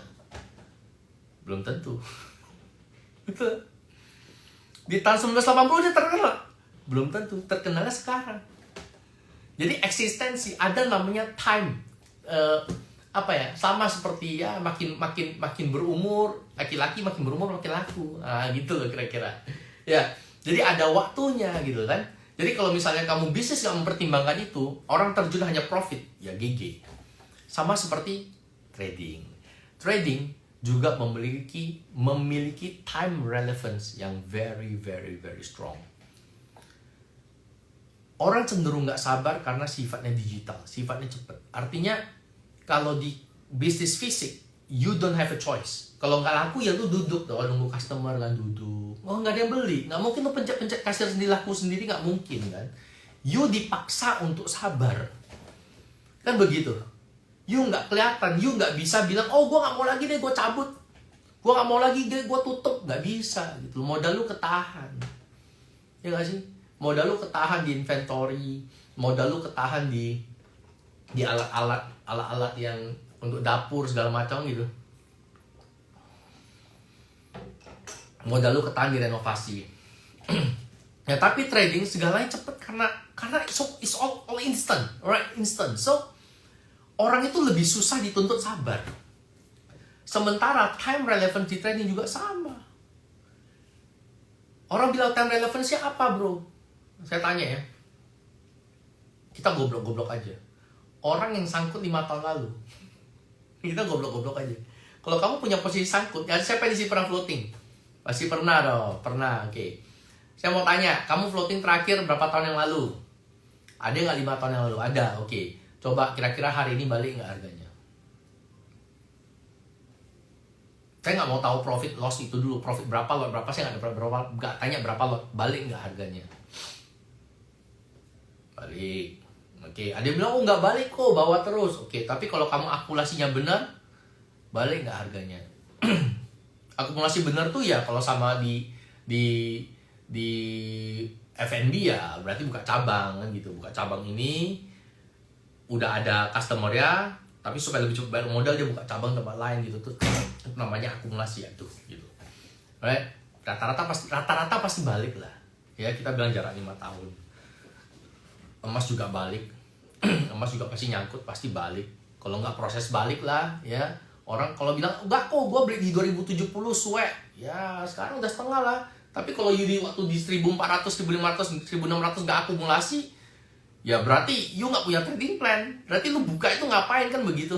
Belum tentu. Betul. Di tahun 1980 dia terkenal? Belum tentu. Terkenalnya sekarang. Jadi eksistensi, ada namanya time. Sama seperti ya makin berumur, laki-laki makin berumur makin laku. Gitu loh kira-kira. Ya, jadi ada waktunya gitu kan. Jadi kalau misalnya kamu bisnis nggak mempertimbangkan itu, orang terjun hanya profit, ya GG. Sama seperti trading. Trading juga memiliki time relevance yang very very very strong. Orang cenderung nggak sabar karena sifatnya digital, sifatnya cepat. Artinya kalau di bisnis fisik, you don't have a choice. Kalau nggak laku ya lu duduk tuh, nunggu customer kan duduk. Oh nggak ada yang beli, nggak mungkin lu pencet-pencet kasir sendiri laku sendiri, nggak mungkin kan. You dipaksa untuk sabar, kan begitu. You nggak kelihatan, you nggak bisa bilang, oh gue nggak mau lagi deh, gue cabut. Gue nggak mau lagi deh, gue tutup. Nggak bisa gitu. Modal lu ketahan, ya nggak sih? Modal lu ketahan di inventory, modal lu ketahan di alat-alat yang untuk dapur segala macam gitu. Modal lu ketahan di renovasi. Ya tapi trading segalanya cepet karena it's all instant, right? Instant. So orang itu lebih susah dituntut sabar. Sementara time relevance di trading juga sama. Orang bilang time relevance-nya apa, bro? Saya tanya ya. Kita goblok-goblok aja. Orang yang sangkut 5 tahun lalu. Kita goblok-goblok aja. Kalau kamu punya posisi sangkut, ya siapa yang pernah floating? Pasti pernah dong, pernah, oke. Saya mau tanya, kamu floating terakhir berapa tahun yang lalu? Ada nggak 5 tahun yang lalu? Ada, oke. Coba kira-kira hari ini balik nggak harganya? Saya nggak mau tahu profit loss itu dulu. Profit berapa, lot berapa, saya nggak tanya berapa lot. Balik nggak harganya? Balik. Oke, ada yang bilang, oh nggak balik kok, bawa terus. Oke, tapi kalau kamu akumulasinya benar, balik nggak harganya? Akumulasi benar tuh ya kalau sama di F&B ya, berarti buka cabang kan gitu. Buka cabang ini udah ada customer ya, tapi supaya lebih cepat bayar modal dia buka cabang tempat lain gitu tuh. Itu namanya akumulasi ya tuh gitu. Right? Rata-rata pasti balik lah. Ya, kita bilang jarak 5 tahun. Emas juga balik. Emas juga pasti nyangkut, pasti balik. Kalau nggak proses balik lah ya. Orang kalau bilang, enggak kok gue beli di 2070 suwe. Ya sekarang udah setengah lah. Tapi kalau waktu di 1400, 1500, 1600 nggak akumulasi, ya berarti you nggak punya trading plan. Berarti lu buka itu ngapain kan begitu.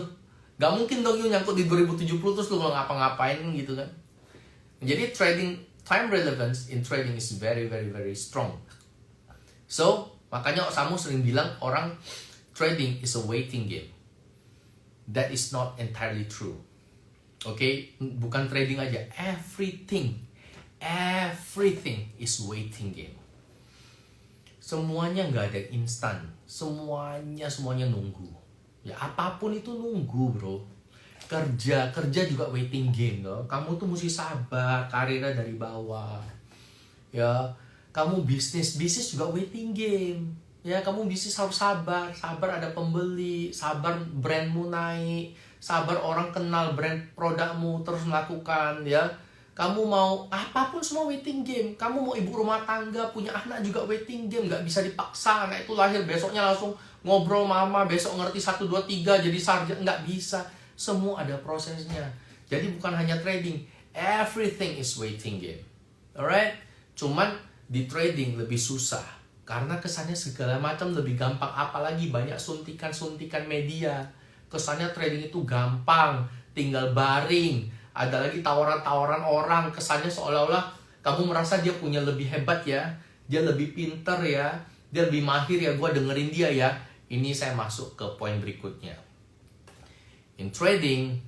Nggak mungkin dong you nyangkut di 2070 terus lu nggak ngapa-ngapain gitu kan. Jadi time relevance in trading is very very very strong. So makanya Samu sering bilang orang trading is a waiting game. That is not entirely true. Oke, bukan trading aja, everything is waiting game. Semuanya nggak ada instan, semuanya nunggu. Ya apapun itu nunggu, bro. Kerja juga waiting game loh. Kamu tuh mesti sabar, karirnya dari bawah. Ya, kamu bisnis juga waiting game. Ya, kamu bisnis harus sabar ada pembeli, sabar brandmu naik, sabar orang kenal brand produkmu terus melakukan ya. Kamu mau apapun semua waiting game. Kamu mau ibu rumah tangga, punya anak juga waiting game, nggak bisa dipaksa anak itu lahir besoknya langsung ngobrol mama, besok ngerti 1 2 3 jadi sarjana, nggak bisa. Semua ada prosesnya. Jadi bukan hanya trading, everything is waiting game. Alright? Cuman di trading lebih susah. Karena kesannya segala macam lebih gampang. Apalagi banyak suntikan-suntikan media. Kesannya trading itu gampang, tinggal baring. Ada lagi tawaran-tawaran orang. Kesannya seolah-olah kamu merasa dia punya lebih hebat ya, dia lebih pinter ya, dia lebih mahir ya, gue dengerin dia ya. Ini saya masuk ke poin berikutnya. In trading,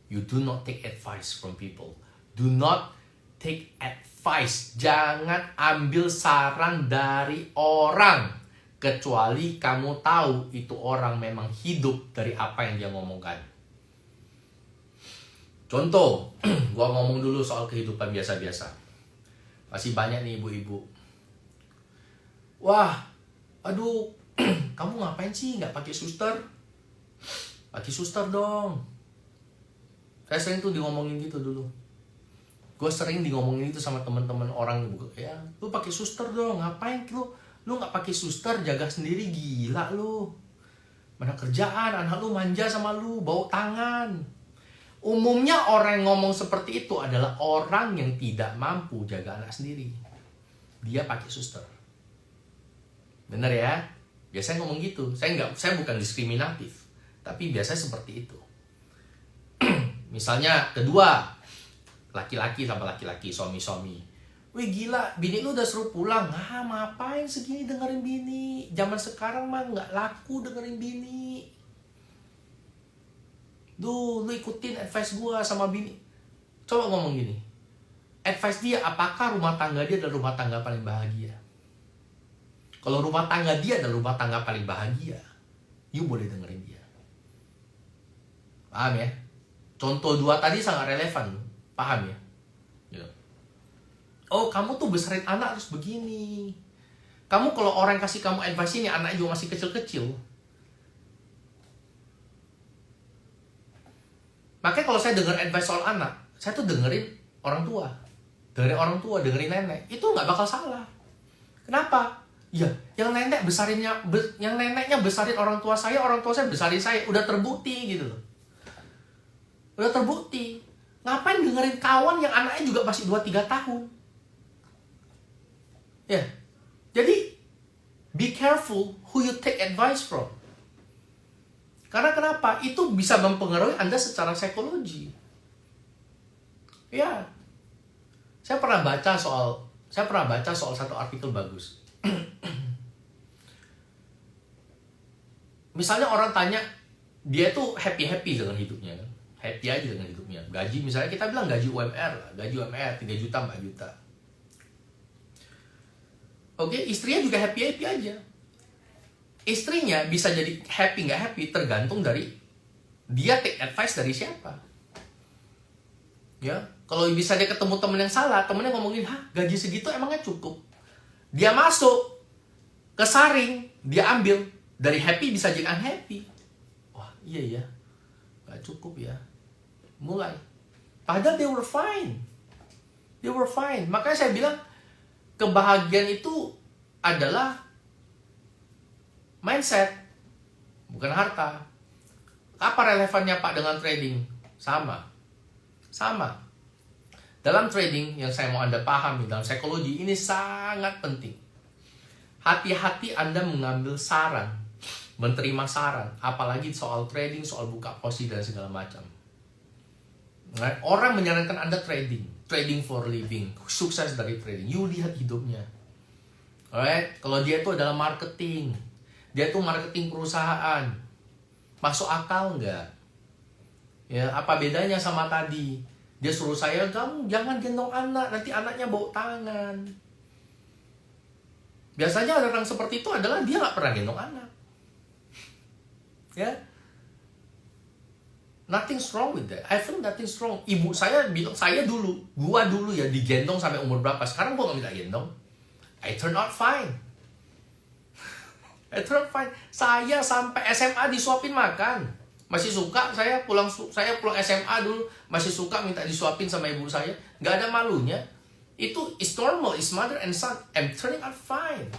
you do not take advice from people. Do not take advice. Jangan ambil saran dari orang. Kecuali kamu tahu itu orang memang hidup dari apa yang dia ngomongkan. Contoh, gua ngomong dulu soal kehidupan biasa-biasa. Masih banyak nih ibu-ibu. Wah, aduh, kamu ngapain sih nggak pakai suster? Pakai suster dong. Saya sering tuh ngomongin gitu dulu. Gue sering ngomongin itu sama teman-teman orang, ya, lu pakai suster dong. Ngapain lu nggak pakai suster, jaga sendiri, gila lu. Mana kerjaan, anak lu manja sama lu, bau tangan. Umumnya orang yang ngomong seperti itu adalah orang yang tidak mampu jaga anak sendiri. Dia pakai suster. Bener ya? Biasanya ngomong gitu. Saya bukan diskriminatif, tapi biasanya seperti itu. Misalnya kedua, laki-laki sama laki-laki, suami-suami. Wih gila, bini lu udah suruh pulang. Ah, ngapain segini dengerin bini? Zaman sekarang mah nggak laku dengerin bini. Duh, lu ikutin advice gua sama bini. Coba ngomong gini. Advice dia, apakah rumah tangga dia adalah rumah tangga paling bahagia? Kalau rumah tangga dia adalah rumah tangga paling bahagia, you boleh dengerin dia. Paham ya? Contoh dua tadi sangat relevan. Paham ya? Oh, kamu tuh besarin anak harus begini. Kamu kalau orang kasih kamu advice ini, anaknya juga masih kecil-kecil. Makanya kalau saya dengar advice soal anak, saya tuh dengerin orang tua. Dengerin nenek. Itu nggak bakal salah. Kenapa? Ya, yang neneknya besarin orang tua saya besarin saya. Udah terbukti gitu loh. Udah terbukti. Ngapain dengerin kawan yang anaknya juga masih 2-3 tahun? Ya, jadi be careful who you take advice from. Karena kenapa? Itu bisa mempengaruhi Anda secara psikologi. Ya, saya pernah baca soal satu artikel bagus. Misalnya orang tanya, dia tuh happy dengan hidupnya, kan? Happy aja dengan hidupnya. Gaji, misalnya kita bilang gaji UMR lah, gaji UMR 3 juta, 4 juta. Oke, istrinya juga happy aja. Istrinya bisa jadi happy nggak happy tergantung dari dia take advice dari siapa. Ya, kalau bisa dia ketemu temen yang salah, temennya ngomongin, gaji segitu emangnya cukup? Dia masuk ke saring, dia ambil dari happy bisa jadi unhappy. Wah, iya ya, nggak cukup ya. Mulai. Padahal they were fine. Makanya saya bilang kebahagiaan itu adalah mindset, bukan harta. Apa relevannya Pak dengan trading? Sama. Dalam trading yang saya mau Anda pahami, dalam psikologi, ini sangat penting. Hati-hati Anda mengambil saran, menerima saran, apalagi soal trading, soal buka posisi dan segala macam. Orang menyarankan Anda trading for living, sukses dari trading. You lihat hidupnya. Alright, kalau dia itu adalah marketing, dia tuh marketing perusahaan, masuk akal nggak? Ya, apa bedanya sama tadi? Dia suruh saya, kamu jangan gendong anak, nanti anaknya bau tangan. Biasanya orang seperti itu adalah dia nggak pernah gendong anak. Ya, nothing's wrong with that. I think nothing's wrong. Ibu saya bilang, gua dulu ya digendong sampai umur berapa? Sekarang gua nggak minta gendong. I turn out fine. Saya sampai SMA disuapin makan. Masih suka, saya pulang SMA dulu masih suka minta disuapin sama ibu saya. Nggak ada malunya. Itu is normal, is mother and son. I'm turning out fine.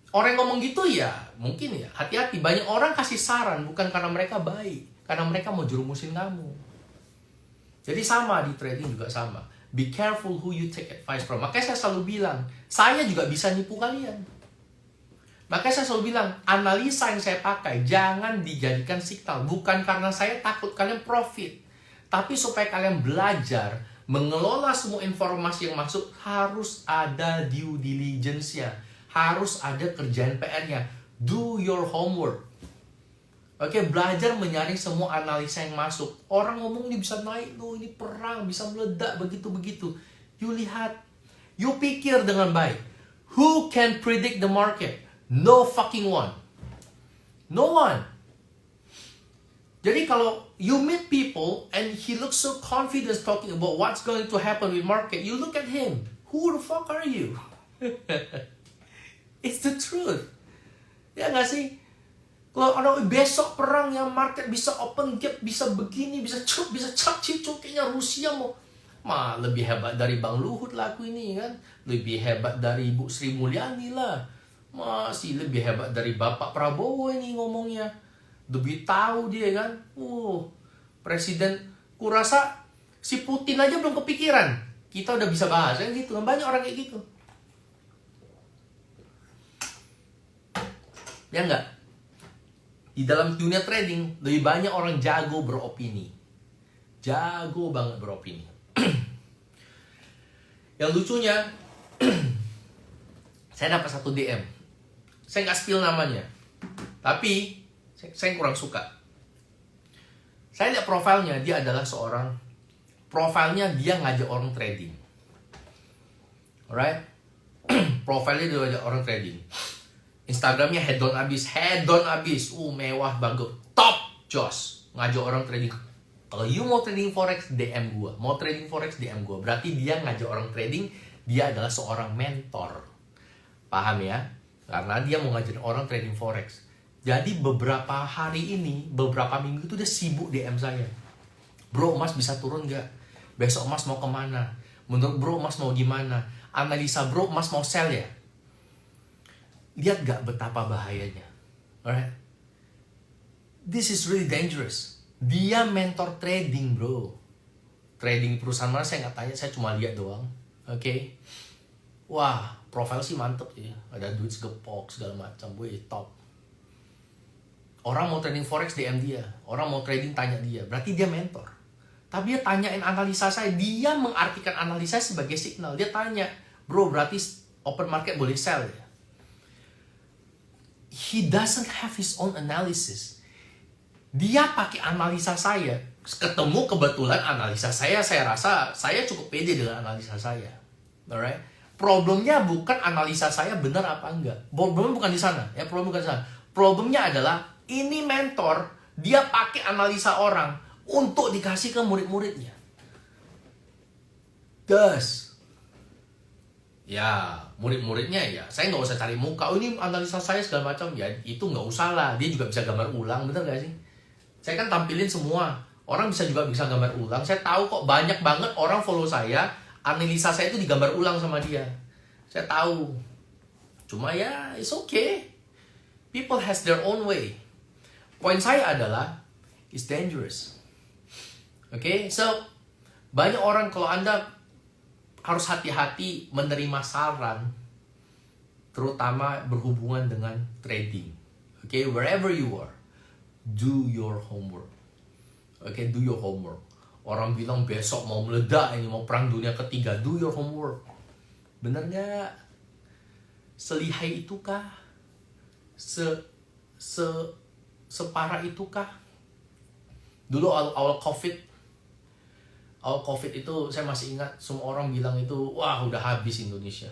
Orang yang ngomong gitu ya, mungkin ya, hati-hati. Banyak orang kasih saran bukan karena mereka baik, karena mereka mau jerumusin kamu. Jadi sama di trading juga sama. Be careful who you take advice from. Makanya saya selalu bilang, saya juga bisa nipu kalian. Makanya saya selalu bilang, analisa yang saya pakai jangan dijadikan signal. Bukan karena saya takut kalian profit, tapi supaya kalian belajar mengelola semua informasi yang masuk. Harus ada due diligence-nya, harus ada kerjaan PR-nya. Do your homework. Oke, belajar menyaring semua analisa yang masuk. Orang ngomong ini bisa naik loh, ini perang, bisa meledak, begitu-begitu. You lihat, you pikir dengan baik. Who can predict the market? No fucking one. No one. Jadi kalau you meet people and he looks so confident talking about what's going to happen with market, you look at him. Who the fuck are you? It's the truth. Ya nggak sih? Kalau orang besok perang yang market bisa open gap, bisa begini, bisa cicuk, kayaknya Rusia mau lebih hebat dari Bang Luhut lah aku ini kan. Lebih hebat dari Ibu Sri Mulyani lah. Masih lebih hebat dari Bapak Prabowo ini ngomongnya. Lebih tahu dia kan. Presiden, kurasa si Putin aja belum kepikiran. Kita udah bisa bahas kan gitu. Banyak orang kayak gitu. Ya enggak? Di dalam dunia trading, lebih banyak orang jago beropini. Jago banget beropini. Yang lucunya, saya dapat satu DM. Saya nggak spill namanya. Tapi, saya kurang suka. Saya lihat profilnya, dia adalah seorang, profilnya dia ngajak orang trading. Alright? Profilnya dia ngajak orang trading. Instagramnya head on abis, mewah bagus, top jos, ngajak orang trading. Kalau you mau trading forex, DM gua. Mau trading forex, DM gua. Berarti dia ngajak orang trading, dia adalah seorang mentor. Paham ya? Karena dia mau ngajarin orang trading forex. Jadi beberapa hari ini, beberapa minggu itu dia sibuk DM saya. Bro, Mas bisa turun gak? Besok Mas mau kemana? Menurut bro, Mas mau gimana? Analisa bro, Mas mau sell ya? Lihat gak betapa bahayanya? Alright? This is really dangerous. Dia mentor trading bro. Trading perusahaan mana saya nggak tanya, saya cuma lihat doang. Oke? Wah, profil sih mantep ya. Ada duit segepok segala macam, top. Orang mau trading forex DM dia, orang mau trading tanya dia, berarti dia mentor. Tapi dia tanyain analisa saya, dia mengartikan analisa sebagai signal. Dia tanya, bro berarti open market boleh sell ya? He doesn't have his own analysis. Dia pakai analisa saya. Ketemu kebetulan analisa saya rasa saya cukup pede dengan analisa saya. Alright? Problemnya bukan analisa saya benar apa enggak. Problemnya bukan di sana. Ya, problem bukan di sana. Problemnya adalah ini mentor, dia pakai analisa orang untuk dikasih ke murid-muridnya. Gus. Ya, murid-muridnya ya, saya nggak usah cari muka. Ini analisa saya segala macam. Ya, itu nggak usah lah. Dia juga bisa gambar ulang, bener nggak sih? Saya kan tampilin semua. Orang bisa gambar ulang. Saya tahu kok banyak banget orang follow saya. Analisa saya itu digambar ulang sama dia. Saya tahu. Cuma ya, it's okay. People has their own way. Poin saya adalah, it's dangerous. Okay, so banyak orang, kalau Anda harus hati-hati menerima saran, terutama berhubungan dengan trading. Okay, wherever you are, do your homework. Okay, do your homework. Orang bilang besok mau meledak ini, mau perang dunia ketiga, do your homework. Bener nggak? Selihai itukah? Separah itukah? Dulu awal COVID itu saya masih ingat, semua orang bilang itu, wah udah habis Indonesia.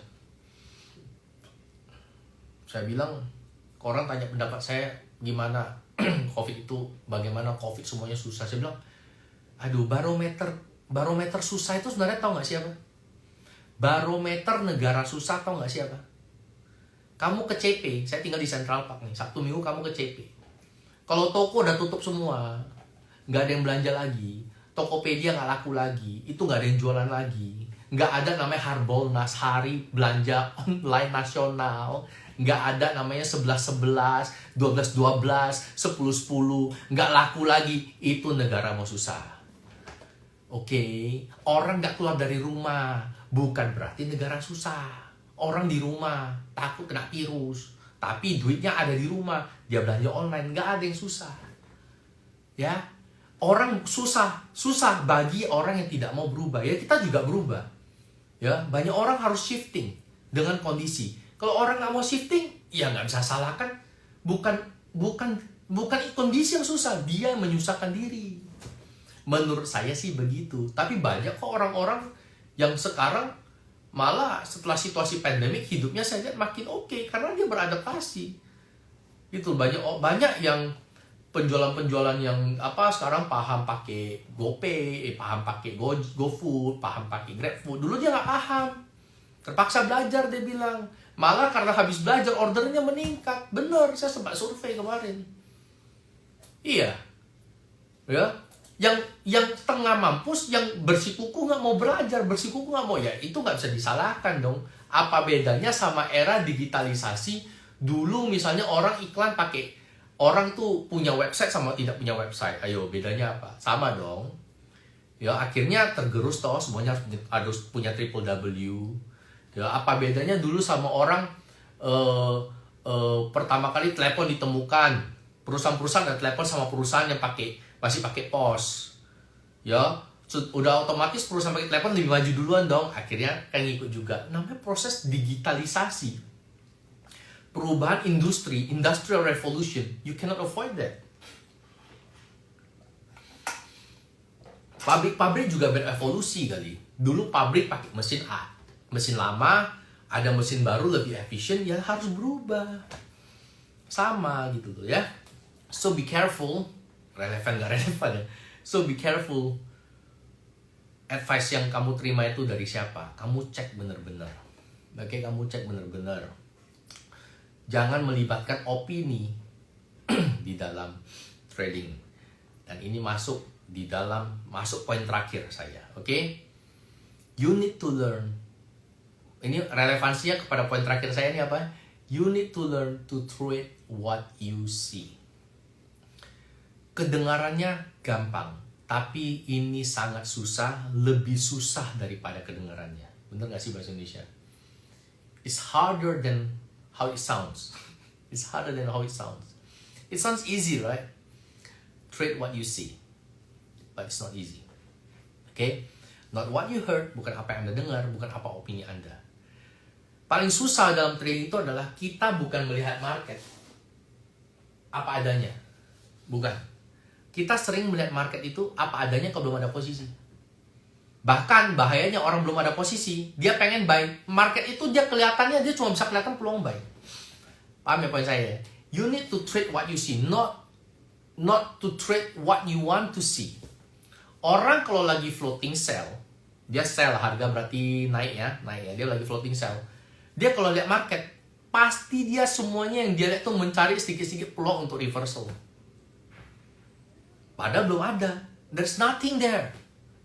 Saya bilang, orang tanya pendapat saya gimana COVID itu, bagaimana COVID semuanya susah. Saya bilang, aduh, barometer susah itu sebenarnya tahu nggak siapa? Barometer negara susah tahu nggak siapa? Kamu ke CP, saya tinggal di Central Park nih, Sabtu Minggu kamu ke CP. Kalau toko udah tutup semua, nggak ada yang belanja lagi, Tokopedia nggak laku lagi, itu nggak ada yang jualan lagi, nggak ada namanya Harbolnas, hari belanja online nasional, nggak ada namanya 11-11, 12-12, 10-10, nggak laku lagi, itu negara mau susah. Oke, orang nggak keluar dari rumah, bukan berarti negara susah. Orang di rumah, takut kena virus, tapi duitnya ada di rumah, dia belanja online, nggak ada yang susah. Ya, orang susah bagi orang yang tidak mau berubah. Ya, kita juga berubah. Ya, banyak orang harus shifting dengan kondisi. Kalau orang nggak mau shifting, ya nggak bisa salahkan. Bukan Bukan kondisi yang susah, dia yang menyusahkan diri. Menurut saya sih begitu. Tapi banyak kok orang-orang yang sekarang malah setelah situasi pandemik hidupnya saya lihat makin oke karena dia beradaptasi. Gitu, banyak yang penjualan yang sekarang paham pakai GoPay, paham pakai GoFood, paham pakai GrabFood. Dulu dia nggak paham. Terpaksa belajar dia bilang. Malah karena habis belajar ordernya meningkat. Bener, saya sempat survei kemarin. Iya. Ya. Yang tengah mampus, yang bersikukuh nggak mau belajar, bersikukuh nggak mau, ya itu nggak bisa disalahkan dong. Apa bedanya sama era digitalisasi? Dulu misalnya orang iklan orang tuh punya website sama tidak punya website. Ayo, bedanya apa? Sama dong. Ya, akhirnya tergerus toh, semuanya harus punya www. Ya, apa bedanya dulu sama orang pertama kali telepon ditemukan, perusahaan-perusahaan dan telepon sama perusahaan yang masih pakai pos. Ya, udah otomatis perusahaan pakai telepon lebih maju duluan dong. Akhirnya kan ngikut juga. Namanya proses digitalisasi. Perubahan industrial revolution. You cannot avoid that. Pabrik-pabrik juga berevolusi kali. Dulu pabrik pakai mesin lama, ada mesin baru lebih efisien, ya harus berubah. Sama gitu loh ya. So be careful. Relevan gak relevan ya. So be careful. Advice yang kamu terima itu dari siapa? Kamu cek bener-bener. Oke, kamu cek bener-bener. Jangan melibatkan opini di dalam trading. Dan ini masuk poin terakhir saya. Oke? You need to learn. Ini relevansinya kepada poin terakhir saya ini apa? You need to learn to trade what you see. Kedengarannya gampang, tapi ini sangat susah, lebih susah daripada kedengarannya. Bener gak sih bahasa Indonesia? It's harder than how it sounds. It's harder than how it sounds. It sounds easy, right? Trade what you see. But it's not easy. Okay? Not what you heard, bukan apa yang Anda dengar, bukan apa opini Anda. Paling susah dalam trading itu adalah kita bukan melihat market apa adanya. Bukan. Kita sering melihat market itu apa adanya kalau belum ada posisi. Bahkan bahayanya orang belum ada posisi, dia pengen buy. Market itu dia kelihatannya, dia cuma bisa kelihatan peluang buy. Paham ya poin saya? You need to trade what you see, not to trade what you want to see. Orang kalau lagi floating sell, dia sell, harga berarti naik ya, dia lagi floating sell. Dia kalau lihat market, pasti dia semuanya yang dia lihat tuh mencari sedikit-sedikit peluang untuk reversal. Padahal belum ada. There's nothing there.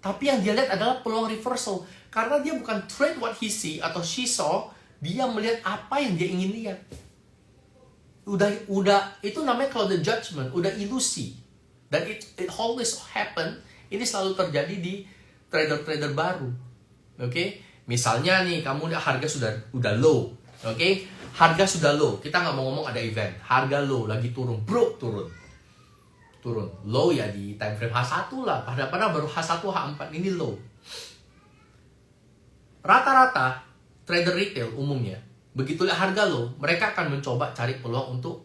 Tapi yang dia lihat adalah peluang reversal. Karena dia bukan trade what he see atau she saw, dia melihat apa yang dia ingin lihat. Udah itu namanya kalau the judgment, udah ilusi. Dan it always happen. Ini selalu terjadi di trader-trader baru. Oke? Misalnya nih, kamu lihat harga udah low. Oke? Harga sudah low. Kita nggak mau ngomong ada event. Harga low, lagi turun. Bro, turun. Low ya di time frame H1 lah. Padahal baru H1, H4. Ini low. Rata-rata trader retail umumnya, begitu lihat harga low, mereka akan mencoba cari peluang untuk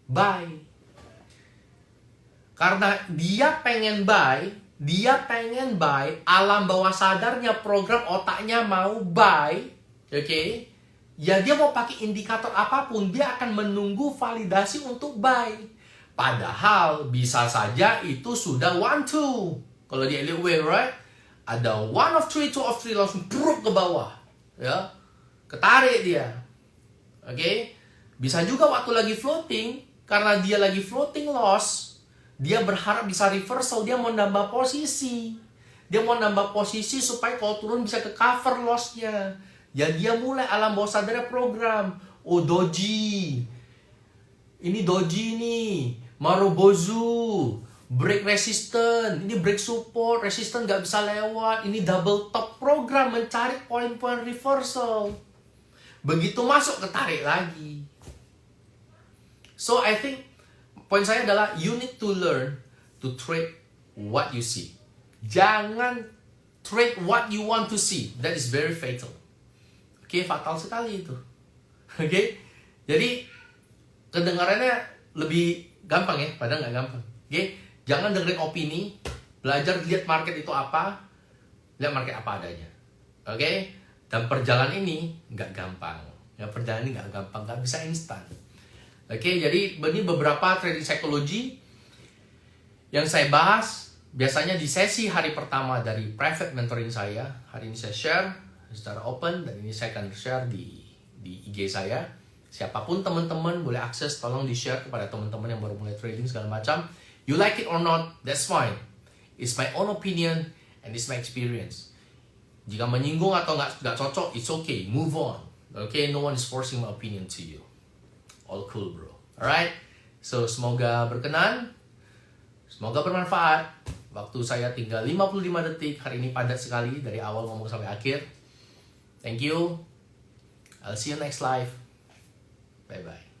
buy. Karena dia pengen buy, alam bawah sadarnya, program otaknya mau buy, oke? Ya dia mau pakai indikator apapun, dia akan menunggu validasi untuk buy. Padahal bisa saja itu sudah 1-2. Kalau di Elliott Wave, right? Ada 1 of 3, 2 of 3 langsung bruk ke bawah. Ya. Ketarik dia. Oke? Bisa juga waktu lagi floating, karena dia lagi floating loss, dia berharap bisa reversal, dia mau nambah posisi. Dia mau nambah posisi supaya kalau turun bisa ke cover loss-nya. Ya dia mulai alam bawah sadarnya program. Oh, doji. Ini doji nih. Marubozu, break resistance, ini break support, resistance nggak bisa lewat, ini double top, program mencari poin-poin reversal. Begitu masuk, ketarik lagi. So I think poin saya adalah you need to learn to trade what you see. Jangan trade what you want to see. That is very fatal. Oke, fatal sekali itu. Oke, jadi kedengarannya lebih Gampang ya, padahal nggak gampang. Oke, jangan dengerin opini, belajar lihat market itu apa, lihat market apa adanya. Oke, dan perjalanan ini nggak gampang. Ya, perjalanan ini nggak gampang, nggak bisa instan. Oke, jadi ini beberapa trading psychology yang saya bahas biasanya di sesi hari pertama dari private mentoring saya. Hari ini saya share secara open, dan ini saya akan share di IG saya. Siapapun teman-teman boleh akses, tolong di-share kepada teman-teman yang baru mulai trading segala macam. You like it or not, that's fine. It's my own opinion and it's my experience. Jika menyinggung atau nggak cocok, it's okay, move on. Okay, no one is forcing my opinion to you. All cool, bro. Alright, so semoga berkenan, semoga bermanfaat. Waktu saya tinggal 55 detik, hari ini padat sekali dari awal ngomong sampai akhir. Thank you. I'll see you next live. Bye-bye.